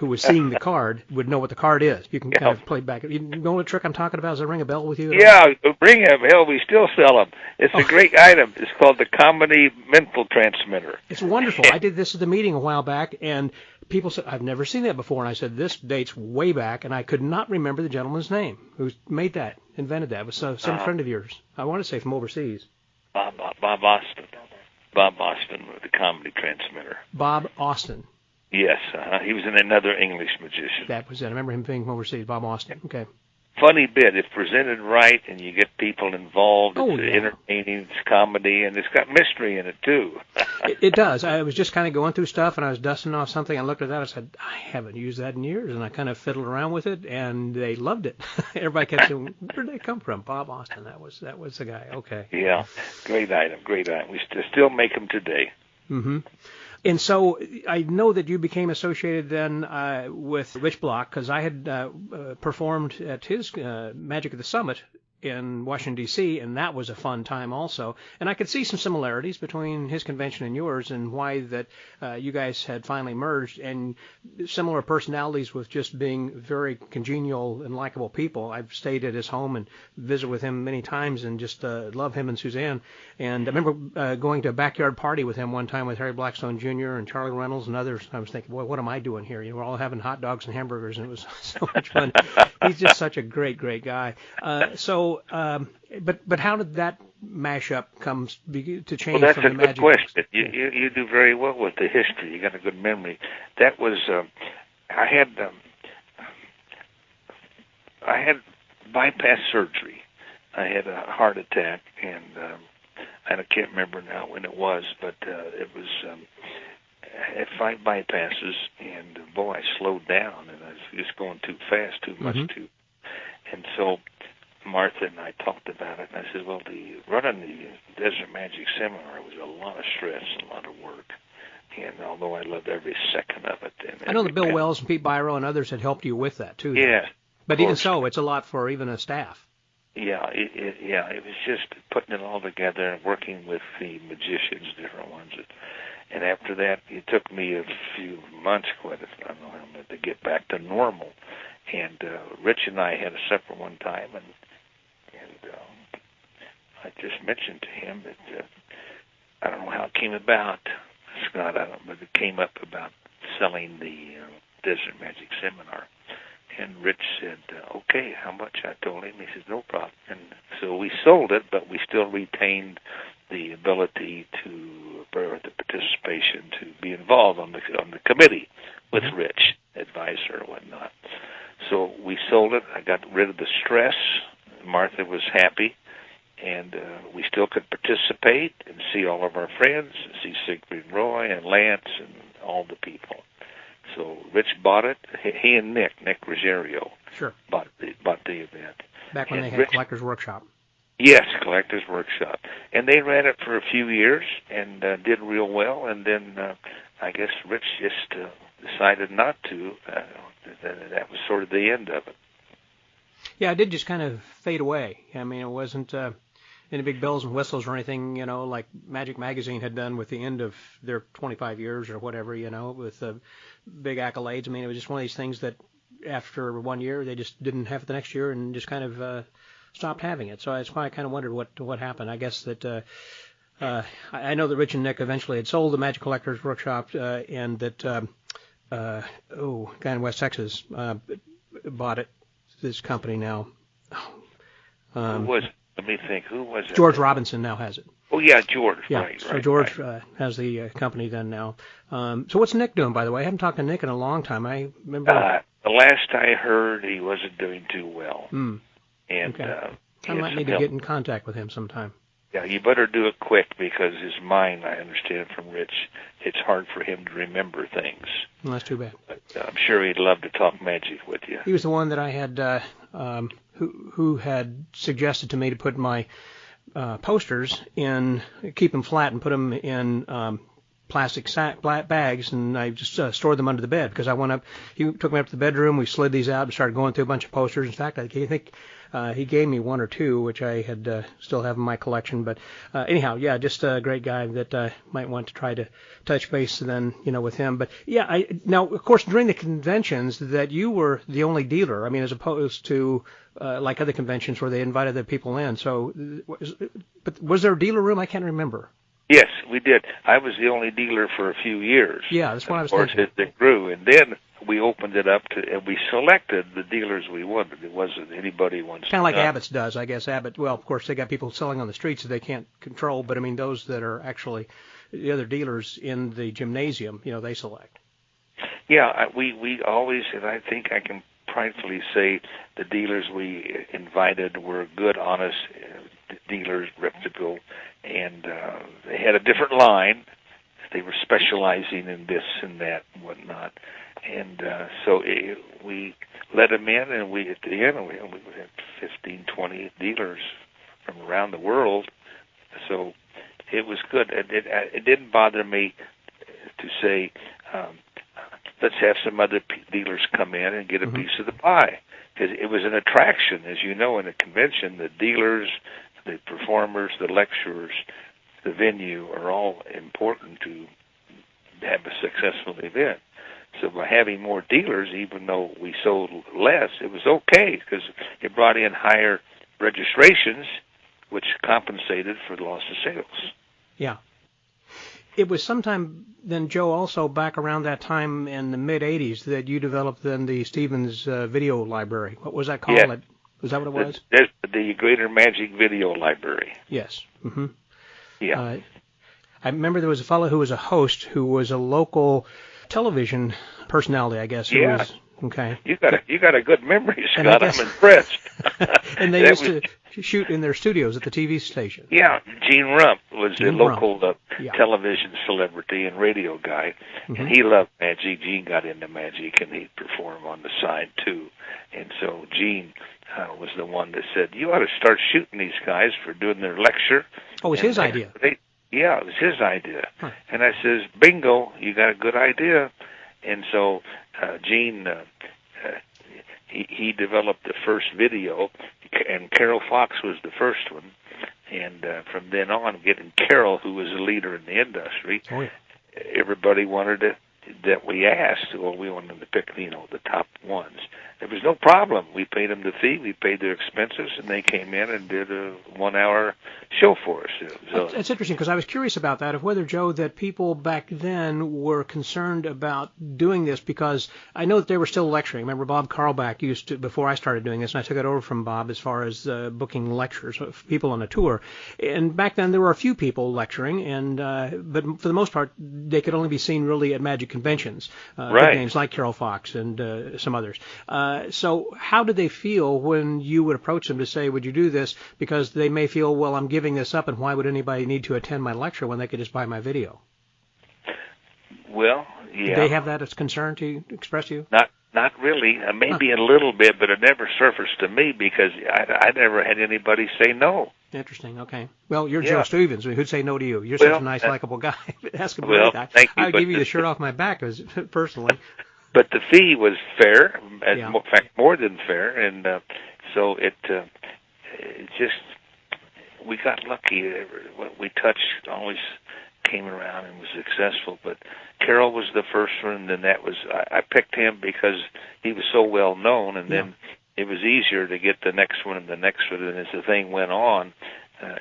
was seeing the card would know what the card is. You can kind of play back. You know what trick I'm talking about? Does that ring a bell with you? Yeah, ring a bell. We still sell them. It's a great item. It's called the Comedy Mental Transmitter. It's wonderful. I did this at the meeting a while back, and people said, I've never seen that before. And I said, this dates way back, and I could not remember the gentleman's name who invented that. It was some friend of yours. I want to say from overseas. Bob Austin. Bob Austin with the Comedy Transmitter. Bob Austin. Yes, he was another English magician. That was it. I remember him being from overseas, Bob Austin. Okay. Funny bit, if presented right and you get people involved, it's entertaining, it's comedy, and it's got mystery in it, too. It does. I was just kind of going through stuff, and I was dusting off something. I looked at that, I said, I haven't used that in years, and I kind of fiddled around with it, and they loved it. Everybody kept saying, where did they come from? Bob Austin, that was the guy. Okay. Yeah, great item. We still make them today. Mm-hmm. And so I know that you became associated then with Rich Block, because I had performed at his Magic at the Summit in Washington, D.C., and that was a fun time also. And I could see some similarities between his convention and yours, and why that you guys had finally merged, and similar personalities with just being very congenial and likable people. I've stayed at his home and visited with him many times, and just love him and Suzanne. And I remember going to a backyard party with him one time with Harry Blackstone Jr. and Charlie Reynolds and others. I was thinking, boy, what am I doing here? We're all having hot dogs and hamburgers, and it was so much fun. He's just such a great, great guy. But how did that mashup to change? Well, that's from a the good magic question. You do very well with the history. You got a good memory. That was I had bypass surgery. I had a heart attack, and I can't remember now when it was, but it was. I had 5 bypasses, and boy, I slowed down, and I was just going too fast, too much, and so Martha and I talked about it, and I said, well, running the Desert Magic Seminar was a lot of stress and a lot of work, and although I loved every second of it. And I know that Bill Wells and Pete Byro and others had helped you with that, too. Yeah. But even so, it's a lot for even a staff. it was just putting it all together and working with the magicians, different ones. And after that, it took me a few months, to get back to normal. And Rich and I had a supper one time, and I just mentioned to him that I don't know how it came about, Scott. I don't know, but it came up about selling the Desert Magic Seminar. And Rich said, okay, how much? I told him. He said, no problem. And so we sold it, but we still retained the ability to, or the participation to be involved on the committee with Rich, advisor and whatnot. So we sold it. I got rid of the stress. Martha was happy. And we still could participate and see all of our friends, see Siegfried Roy and Lance and all the people. So Rich bought it. He and Nick Rogerio, sure, bought the event. Back when they had Collector's Workshop. Yes, Collector's Workshop. And they ran it for a few years and did real well. And then I guess Rich just decided not to. That was sort of the end of it. Yeah, it did just kind of fade away. I mean, it wasn't any big bells and whistles or anything, like Magic Magazine had done with the end of their 25 years or whatever, with big accolades. I mean, it was just one of these things that after 1 year, they just didn't have it the next year and just kind of stopped having it. So that's why I kind of wondered what happened. I guess that I know that Rich and Nick eventually had sold the Magic Collector's Workshop and that, a guy in West Texas bought it, this company now. Who was it? Let me think. Who was it? George Robinson now has it. Oh, yeah, George. Yeah, right. So George has the company then now. So what's Nick doing, by the way? I haven't talked to Nick in a long time. I remember... the last I heard, he wasn't doing too well. And okay. I might need to get in contact with him sometime. Yeah, you better do it quick because his mind, I understand from Rich, it's hard for him to remember things. Well, that's too bad. But I'm sure he'd love to talk magic with you. He was the one that I had, who had suggested to me to put my posters in, keep them flat and put them in plastic bags, and I just stored them under the bed because I went up. He took me up to the bedroom. We slid these out and started going through a bunch of posters. In fact, I think he gave me one or two, which I had still have in my collection. But anyhow, yeah, just a great guy that I might want to try to touch base then, with him. But yeah, now of course during the conventions that you were the only dealer. I mean, as opposed to like other conventions where they invited the people in. So, but was there a dealer room? I can't remember. Yes, we did. I was the only dealer for a few years. Yeah, that's what I was thinking. Of course, it grew, and then we opened it up to, and we selected the dealers we wanted. It wasn't anybody wants. Kind of like Abbott's does, I guess. Abbott, well, of course, they got people selling on the streets that they can't control, but I mean, those that are actually the other dealers in the gymnasium, they select. Yeah, we always, and I think I can pridefully say the dealers we invited were good, honest dealers, reputable, and they had a different line. They were specializing in this and that and whatnot. And so we let them in, and at the end, we had 15, 20 dealers from around the world. So it was good. It didn't bother me to say, let's have some other dealers come in and get a piece of the pie. Because it was an attraction, as you know, in a convention. The dealers, the performers, the lecturers, the venue are all important to have a successful event. So by having more dealers, even though we sold less, it was okay because it brought in higher registrations, which compensated for the loss of sales. Yeah. It was sometime then, Joe, also back around that time in the mid-'80s that you developed then the Stevens Video Library. What was that called? Yeah. Was that what it was? The Greater Magic Video Library. Yes. Mm-hmm. Yeah. I remember there was a fellow who was a host who was a local television personality, I guess. Yeah. Okay. You got a good memory, Scott. I'm impressed. And they used to shoot in their studios at the TV station. Yeah, Gene Rump was the local television celebrity and radio guy, and he loved magic. Gene got into magic, and he'd perform on the side too. And so Gene was the one that said, "You ought to start shooting these guys for doing their lecture." Oh, it was his idea. Yeah, it was his idea. Huh. And I says, "Bingo, you got a good idea." And so Gene, he developed the first video and Carol Fox was the first one. And from then on, getting Carol, who was a leader in the industry, everybody wanted to, that we asked, well, we wanted to pick, the top ones. There was no problem. We paid them the fee, we paid their expenses, and they came in and did a 1-hour show for us. So, it's interesting, because I was curious about that, of whether, Joe, that people back then were concerned about doing this, because I know that they were still lecturing. Remember, Bob Carlbach used to, before I started doing this, and I took it over from Bob as far as booking lectures for people on a tour. And back then there were a few people lecturing, and but for the most part, they could only be seen really at Magic conventions. Big names like Carol Fox and some others. So how did they feel when you would approach them to say, would you do this? Because they may feel, well, I'm giving this up, and why would anybody need to attend my lecture when they could just buy my video? Well, yeah. Did they have that as concern to express to you? Not really. Maybe a little bit, but it never surfaced to me because I never had anybody say no. Interesting. Okay. Well, you're Joe Stevens. Who'd say no to you? You're such a nice, likable guy. Ask him about thank you. I'd give you the shirt off my back, personally. But the fee was fair, in fact, more than fair, and so it just, we got lucky. What we touched always came around and was successful. But Carol was the first one, and then I picked him because he was so well known, and then it was easier to get the next one and the next one, and as the thing went on,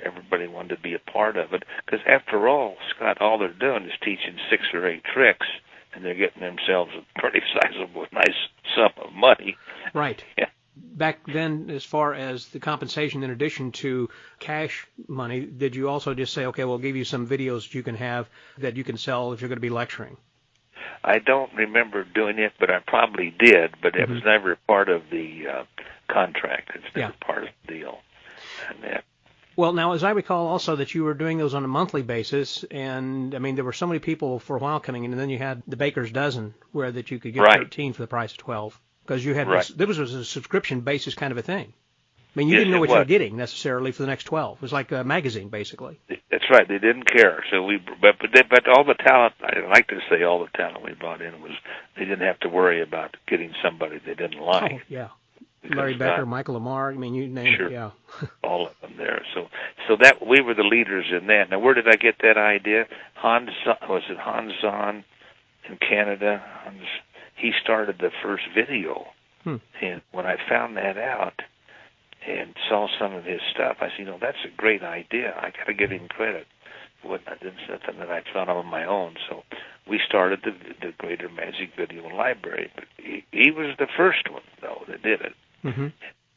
everybody wanted to be a part of it. Because after all, Scott, all they're doing is teaching 6 or 8 tricks, and they're getting themselves a pretty sizable, nice sum of money. Right. Yeah. Back then, as far as the compensation, in addition to cash money, did you also just say, okay, we'll give you some videos you can have that you can sell if you're going to be lecturing? I don't remember doing it, but I probably did, but it was never part of the contract. It's never part of the deal. And well, now, as I recall also that you were doing those on a monthly basis, and, I mean, there were so many people for a while coming in, and then you had the baker's dozen, where that you could get 13 for the price of 12, because you had this was a subscription basis kind of a thing. I mean, you didn't know what you were getting, necessarily, for the next 12. It was like a magazine, basically. That's right. They didn't care. So but all the talent, I like to say all the talent we brought in was, they didn't have to worry about getting somebody they didn't like. Oh, yeah. Larry Becker, Michael Lamar, I mean, you name it, yeah. All of them there. So that we were the leaders in that. Now, where did I get that idea? Hans Zahn in Canada? He started the first video. And when I found that out and saw some of his stuff, I said, that's a great idea. I got to give him credit. It's something that I thought of on my own. So we started the Greater Magic Video Library. But he was the first one, though, that did it.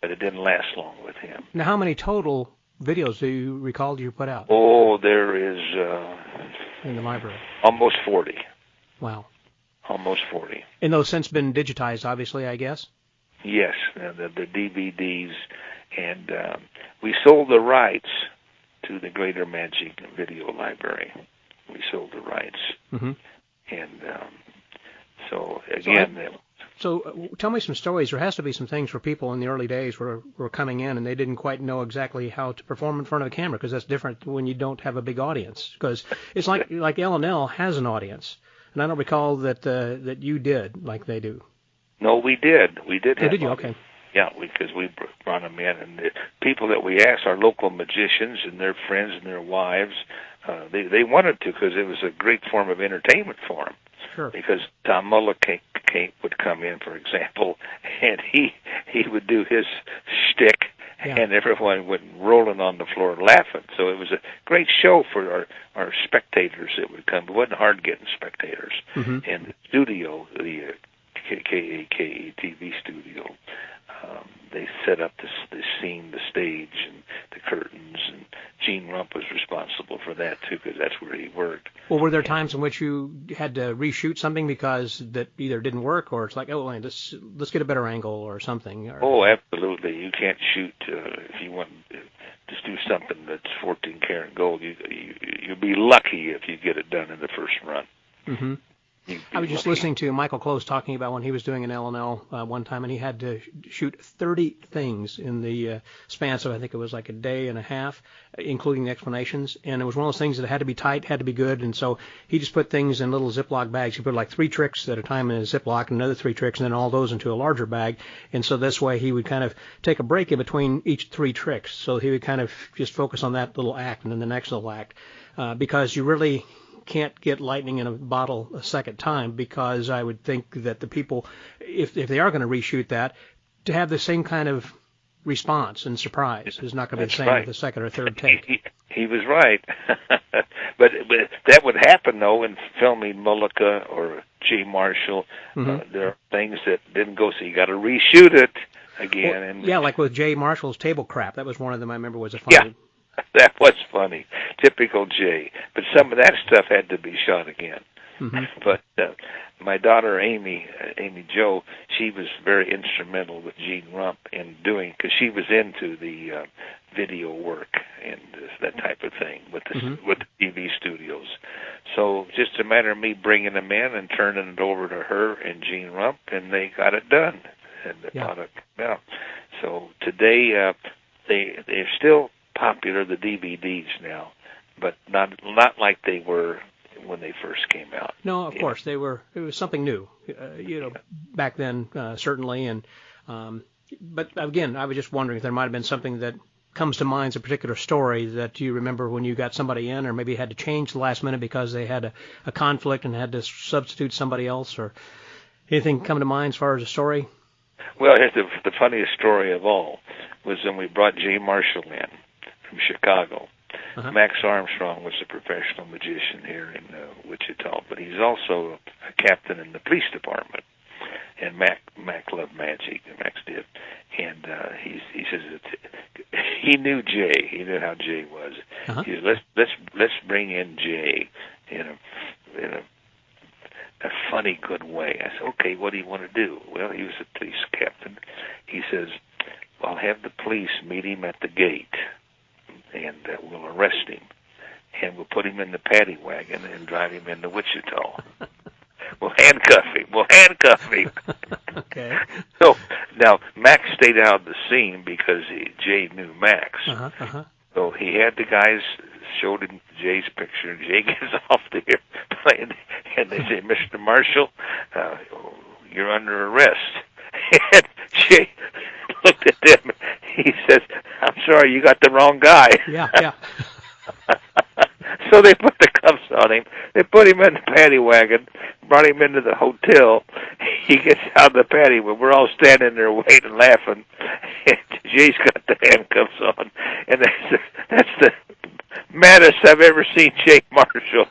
But it didn't last long with him. Now, how many total videos do you recall you put out? Oh, there is... in the library? Almost 40. Wow. Almost 40. And those since been digitized, obviously, I guess? Yes, the DVDs. And we sold the rights to the Greater Magic Video Library. We sold the rights. And so, again... So tell me some stories. There has to be some things where people in the early days were coming in and they didn't quite know exactly how to perform in front of a camera, because that's different when you don't have a big audience. Because it's like L&L has an audience, and I don't recall that you did like they do. No, we did. We did have did you? Okay. Yeah, because we brought them in, and the people that we asked, our local magicians and their friends and their wives, they wanted to, because it was a great form of entertainment for them. Sure. Because Tom Mullican would come in, for example, and he would do his shtick, and everyone went rolling on the floor laughing. So it was a great show for our spectators that would come. It wasn't hard getting spectators. And the studio, the KAKE TV studio, they set up the scene, the stage, and the curtains, and Gene Rump was responsible for that, too, because that's where he worked. Well, were there times in which you had to reshoot something because that either didn't work, or it's like, oh, let's get a better angle or something? Or... Oh, absolutely. You can't shoot if you want to just do something that's 14 karat gold. You'll be lucky if you get it done in the first run. I was just listening to Michael Close talking about when he was doing an L&L one time, and he had to shoot 30 things in the span of, I think it was like a day and a half, including the explanations. And it was one of those things that had to be tight, had to be good. And so he just put things in little Ziploc bags. He put like 3 tricks at a time in a Ziploc, and another 3 tricks, and then all those into a larger bag. And so this way he would kind of take a break in between each 3 tricks. So he would kind of just focus on that little act and then the next little act, because you really can't get lightning in a bottle a second time, because I would think that the people, if they are going to reshoot that, to have the same kind of response and surprise is not going to be the same with the second or third take. He was right. but that would happen, though, in filming Mullica or G. Marshall. There are things that didn't go, so you got to reshoot it again. Well, like with J. Marshall's Table Crap. That was one of them I remember was a funny. Yeah. That was funny. Typical Jay. But some of that stuff had to be shot again. But my daughter, Amy Jo, she was very instrumental with Gene Rump in doing, because she was into the video work and that type of thing with the TV studios. So just a matter of me bringing them in and turning it over to her and Gene Rump, and they got it done. And the product came out. So today, they're still popular, the DVDs now, but not like they were when they first came out. No, of course they were. It was something new, back then, certainly. And but again, I was just wondering if there might have been something that comes to mind as a particular story that you remember when you got somebody in, or maybe had to change the last minute because they had a conflict and had to substitute somebody else, or anything come to mind as far as a story? Well, here's the funniest story of all was when we brought J. Marshall in from Chicago. Max Armstrong was a professional magician here in Wichita, but he's also a captain in the police department. And Mac loved magic, and Max did. And he says that he knew Jay. He knew how Jay was. He said, let's bring in Jay in a funny, good way. I said, okay, what do you want to do? Well, he was a police captain. He says, well, I'll have the police meet him at the gate, and we'll arrest him, and we'll put him in the paddy wagon and drive him into Wichita. We'll handcuff him. Okay. So now Max stayed out of the scene because Jay knew Max. So he had the guys showed him Jay's picture, and Jay gets off the airplane, and they say, Mr. Marshall, you're under arrest. And Jay looked at them. He says, I'm sorry, you got the wrong guy. Yeah. So they put the cuffs on him. They put him in the paddy wagon, brought him into the hotel. He gets out of the paddy wagon. We're all standing there waiting, laughing. And Jay's got the handcuffs on. And that's the maddest I've ever seen Jay Marshall.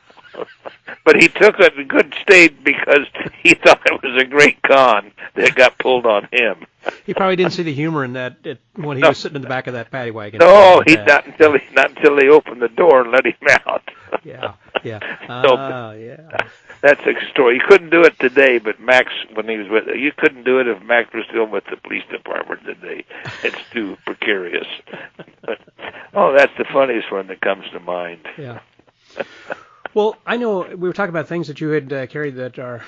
But he took it in good state because he thought it was a great con that got pulled on him. He probably didn't see the humor in that when he was sitting in the back of that paddy wagon. No, not until they opened the door and let him out. Yeah. That's a story. You couldn't do it today, but Max, when he was with you couldn't do it if Max was still with the police department today. It's too precarious. That's the funniest one that comes to mind. Yeah. Well, I know we were talking about things that you had carried that are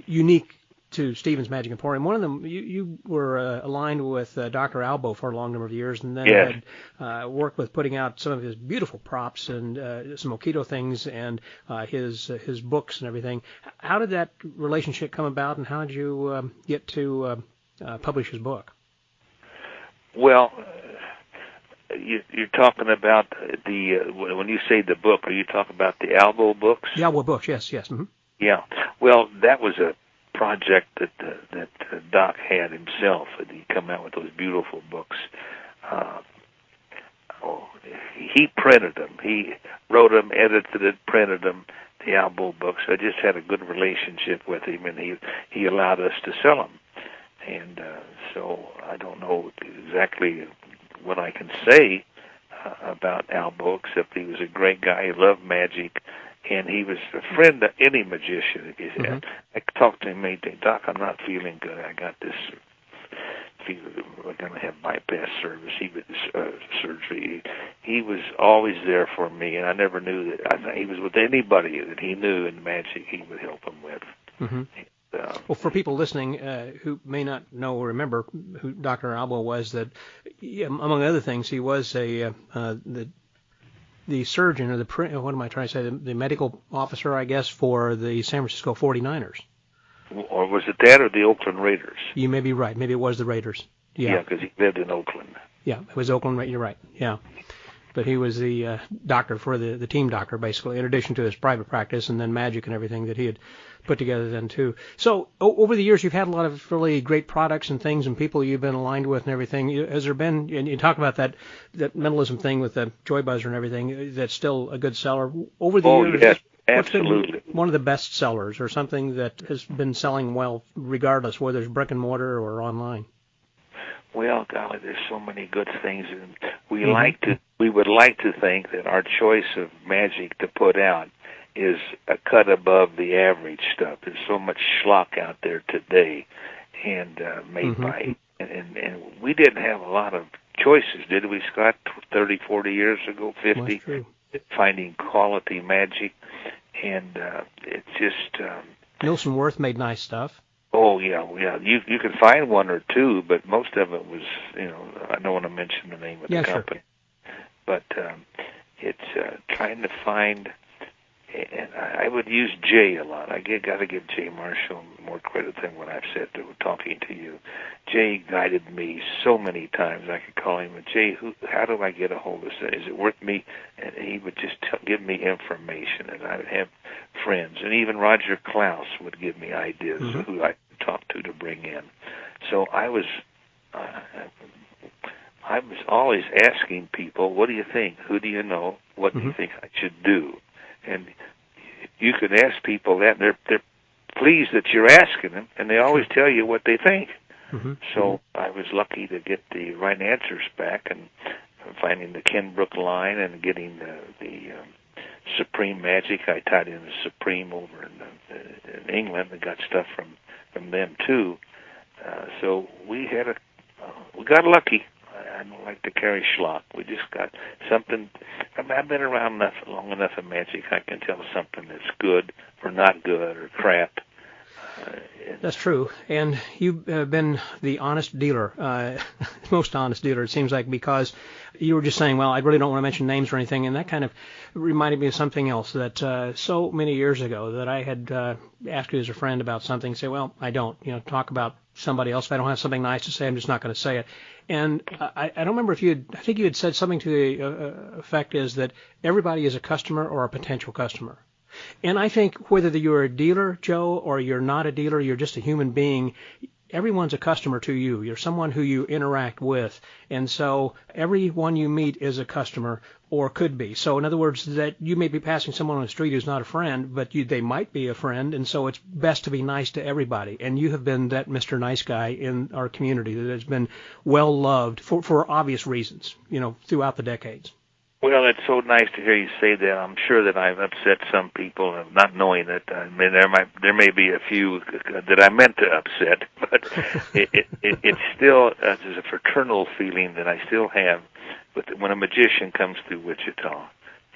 unique to Stevens Magic Emporium. One of them, you were aligned with Dr. Albo for a long number of years, and then had worked with putting out some of his beautiful props and some Moquito things and his books and everything. How did that relationship come about, and how did you get to publish his book? Well, you're talking about when you say the book, are you talking about the Albo books? The Albo books, yes. Mm-hmm. Yeah. Well, that was a project that Doc had himself. He'd come out with those beautiful books. He printed them. He wrote them, edited it, printed them, the Albo books. I just had a good relationship with him, and he allowed us to sell them. And so I don't know exactly what I can say about Albo, except he was a great guy. He loved magic, and he was a friend of any magician. I talked to him many days. Doc, I'm not feeling good. I got this he was going to have bypass surgery. He was always there for me, and I never knew that. I thought he was with anybody that he knew in magic, he would help him with. Mm-hmm. Well, for people listening who may not know or remember who Dr. Albo was, that among other things, he was the surgeon, or what am I trying to say, the medical officer, I guess, for the San Francisco 49ers. Or was it that or the Oakland Raiders? You may be right. Maybe it was the Raiders. Yeah, because he lived in Oakland. Yeah, it was Oakland. You're right. Yeah. But he was the doctor for the team doctor, basically, in addition to his private practice and then magic and everything that he had put together then, too. So over the years, you've had a lot of really great products and things and people you've been aligned with and everything. Has there been, and you talk about that mentalism thing with the Joy Buzzer and everything, that's still a good seller. Over the years, yes, absolutely. What's been one of the best sellers or something that has been selling well regardless, whether it's brick and mortar or online? Well, golly, there's so many good things, and we would like to think that our choice of magic to put out is a cut above the average stuff. There's so much schlock out there today, and made by, and we didn't have a lot of choices, did we, Scott? 30, 40 years ago, 50, finding quality magic, and it's just Nielsen Worth made nice stuff. Oh yeah. You can find one or two, but most of it was, I don't want to mention the name of the company, but it's trying to find. And I would use Jay a lot. I got to give Jay Marshall more credit than what I've said to talking to you. Jay guided me so many times. I could call him, Jay, how do I get a hold of this? Is it worth me? And he would just give me information, and I would have friends. And even Roger Klaus would give me ideas of who I could talk to bring in. So I was always asking people, what do you think? Who do you know? What do you think I should do? And you can ask people that, and they're pleased that you're asking them, and they always tell you what they think. So I was lucky to get the right answers back, and finding the Ken Brook line and getting the Supreme Magic. I tied in the Supreme over in England and got stuff from them too. So we got lucky. I don't like to carry schlock. We just got something. I've been around long enough in magic. I can tell something that's good or not good or crap. That's true. And you've been the honest dealer, most honest dealer, it seems like, because you were just saying, well, I really don't want to mention names or anything, and that kind of reminded me of something else that so many years ago that I had asked you as a friend about something, say, well, I don't, talk about somebody else. If I don't have something nice to say, I'm just not going to say it. And I don't remember I think you had said something to the effect is that everybody is a customer or a potential customer. And I think whether you're a dealer, Joe, or you're not a dealer, you're just a human being, everyone's a customer to you. You're someone who you interact with. And so everyone you meet is a customer or could be. So in other words, that you may be passing someone on the street who's not a friend, but they might be a friend. And so it's best to be nice to everybody. And you have been that Mr. Nice Guy in our community that has been well loved for obvious reasons, throughout the decades. Well, it's so nice to hear you say that. I'm sure that I've upset some people, not knowing that. I mean, there may be a few that I meant to upset, but it's still there's a fraternal feeling that I still have. But when a magician comes through Wichita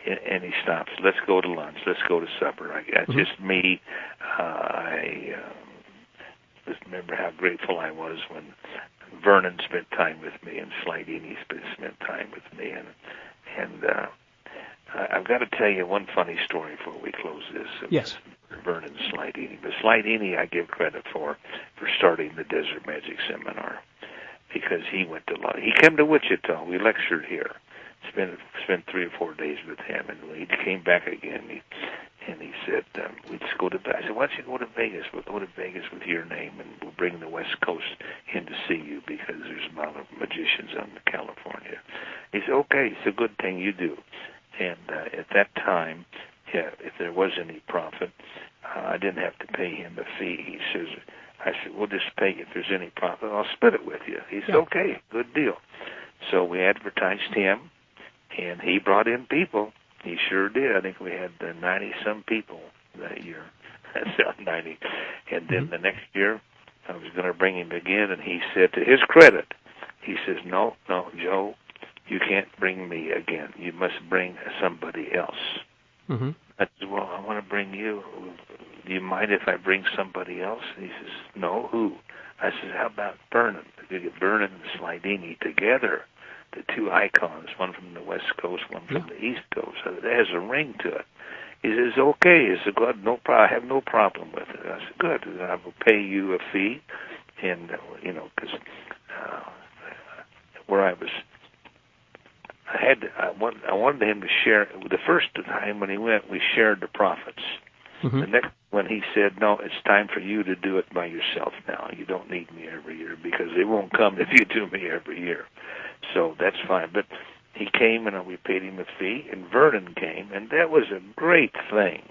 and he stops, let's go to lunch, let's go to supper. It's just me. I just remember how grateful I was when Vernon spent time with me and Slidini spent time with me, and I've got to tell you one funny story before we close this. Yes. Vernon Slidini. But Slidini I give credit for starting the Desert Magic Seminar, because he came to Wichita. We lectured here. Spent 3 or 4 days with him, and when he came back again, he said, we'd just go to Vegas. I said, why don't you go to Vegas? We'll go to Vegas with your name, and we'll bring the West Coast in to see you, because there's a lot of magicians in California. He said, okay, it's a good thing you do. And at that time, if there was any profit, I didn't have to pay him a fee. I said, we'll just pay you if there's any profit. I'll split it with you. He said, okay, good deal. So we advertised him, and he brought in people. He sure did. I think we had 90-some people that year. That's 90. And then the next year, I was going to bring him again, and he said, to his credit, he says, no, Joe, you can't bring me again. You must bring somebody else. Mm-hmm. I said, well, I want to bring you. Do you mind if I bring somebody else? And he says, no, who? I said, how about Vernon? You get Vernon and Slidini together, the two icons, one from the West Coast, one from the East Coast. So it has a ring to it. He says, okay. He said, good, no problem. I have no problem with it. I said, good. I will pay you a fee. And, because where I was, I wanted him to share. The first time when he went, we shared the profits. Mm-hmm. The next one, he said, no, it's time for you to do it by yourself now. You don't need me every year because they won't come if you do me every year. So that's fine. But he came and we paid him a fee, and Vernon came, and that was a great thing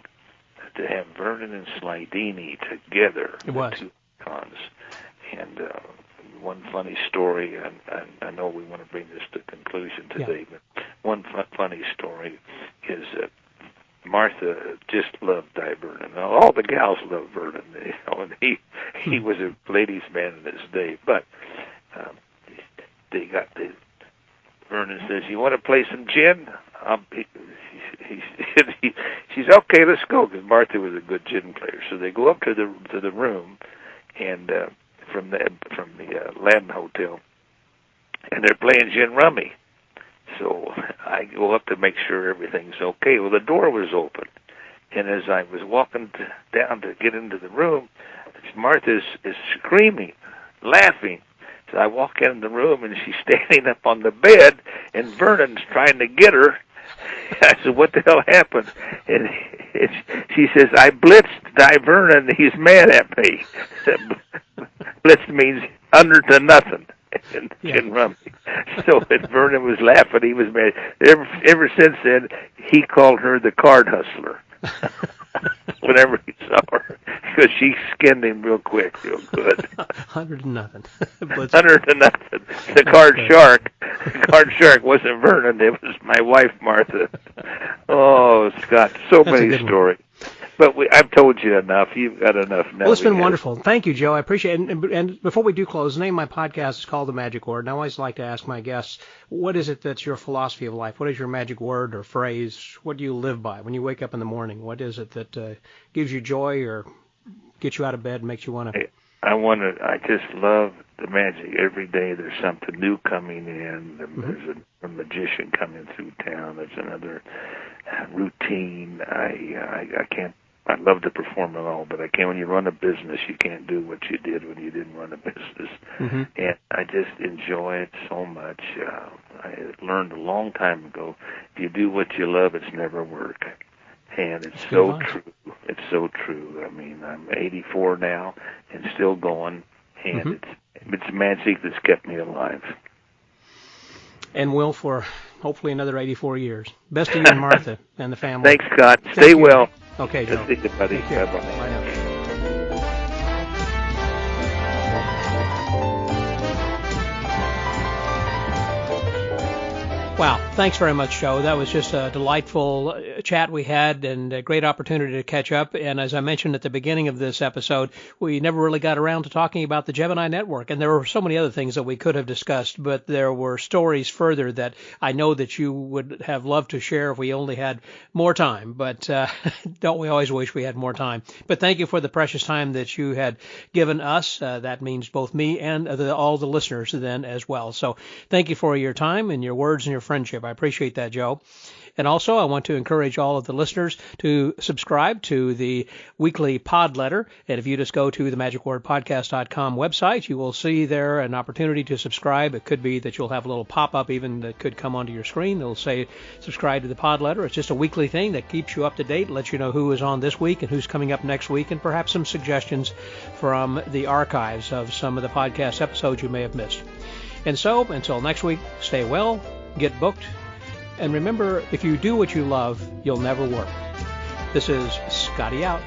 to have Vernon and Slidini together. It was. The two icons. And one funny story, and I know we want to bring this to conclusion today, but one funny story is Martha just loved Di Vernon. Now, all the gals loved Vernon, and he was a ladies' man in his day. But Vernon says, "You want to play some gin?" She's okay. Let's go, because Martha was a good gin player. So they go up to the room, and from the Ladden Hotel, and they're playing gin rummy. So I go up to make sure everything's okay. Well, the door was open, and as I was walking down to get into the room, Martha is screaming, laughing. So I walk in the room, and she's standing up on the bed, and Vernon's trying to get her. I said, what the hell happened? And she says, I blitzed Di Vernon. He's mad at me. Blitz means under to nothing. In rummy. So Vernon was laughing. He was mad. Ever since then, he called her the card hustler. Whenever he saw her, because she skinned him real quick, real good. 100 to nothing. 100 to nothing. The card shark. The card shark wasn't Vernon. It was my wife, Martha. Oh, Scott, so many stories. But I've told you enough. You've got enough now. Well, it's been wonderful. Thank you, Joe. I appreciate it. And before we do close, the name of my podcast is called The Magic Word. And I always like to ask my guests, what is it that's your philosophy of life? What is your magic word or phrase? What do you live by when you wake up in the morning? What is it that gives you joy or gets you out of bed and makes you want to? I just love the magic. Every day there's something new coming in. There's a magician coming through town. There's another routine. I love to perform it all, but I can't. When you run a business, you can't do what you did when you didn't run a business. Mm-hmm. And I just enjoy it so much. I learned a long time ago, if you do what you love, it's never work. And it's so true. It's so true. I mean, I'm 84 now and still going, and it's magic that's kept me alive. And will for hopefully another 84 years. Best to you and Martha and the family. Thanks, Scott. Stay well. Okay, Joe. See you, buddy. Bye-bye. Bye now. Wow. Thanks very much, Joe. That was just a delightful chat we had and a great opportunity to catch up. And as I mentioned at the beginning of this episode, we never really got around to talking about the GeMiNi Network. And there were so many other things that we could have discussed, but there were stories further that I know that you would have loved to share if we only had more time. But don't we always wish we had more time? But thank you for the precious time that you had given us. That means both me and all the listeners then as well. So thank you for your time and your words and your friendship. I appreciate that, Joe. And also, I want to encourage all of the listeners to subscribe to the weekly pod letter. And if you just go to the magicwordpodcast.com website, you will see there an opportunity to subscribe. It could be that you'll have a little pop-up even that could come onto your screen. It'll say subscribe to the pod letter. It's just a weekly thing that keeps you up to date, lets you know who is on this week and who's coming up next week, and perhaps some suggestions from the archives of some of the podcast episodes you may have missed. And so, until next week, stay well, get booked, and remember, if you do what you love, you'll never work. This is Scotty out.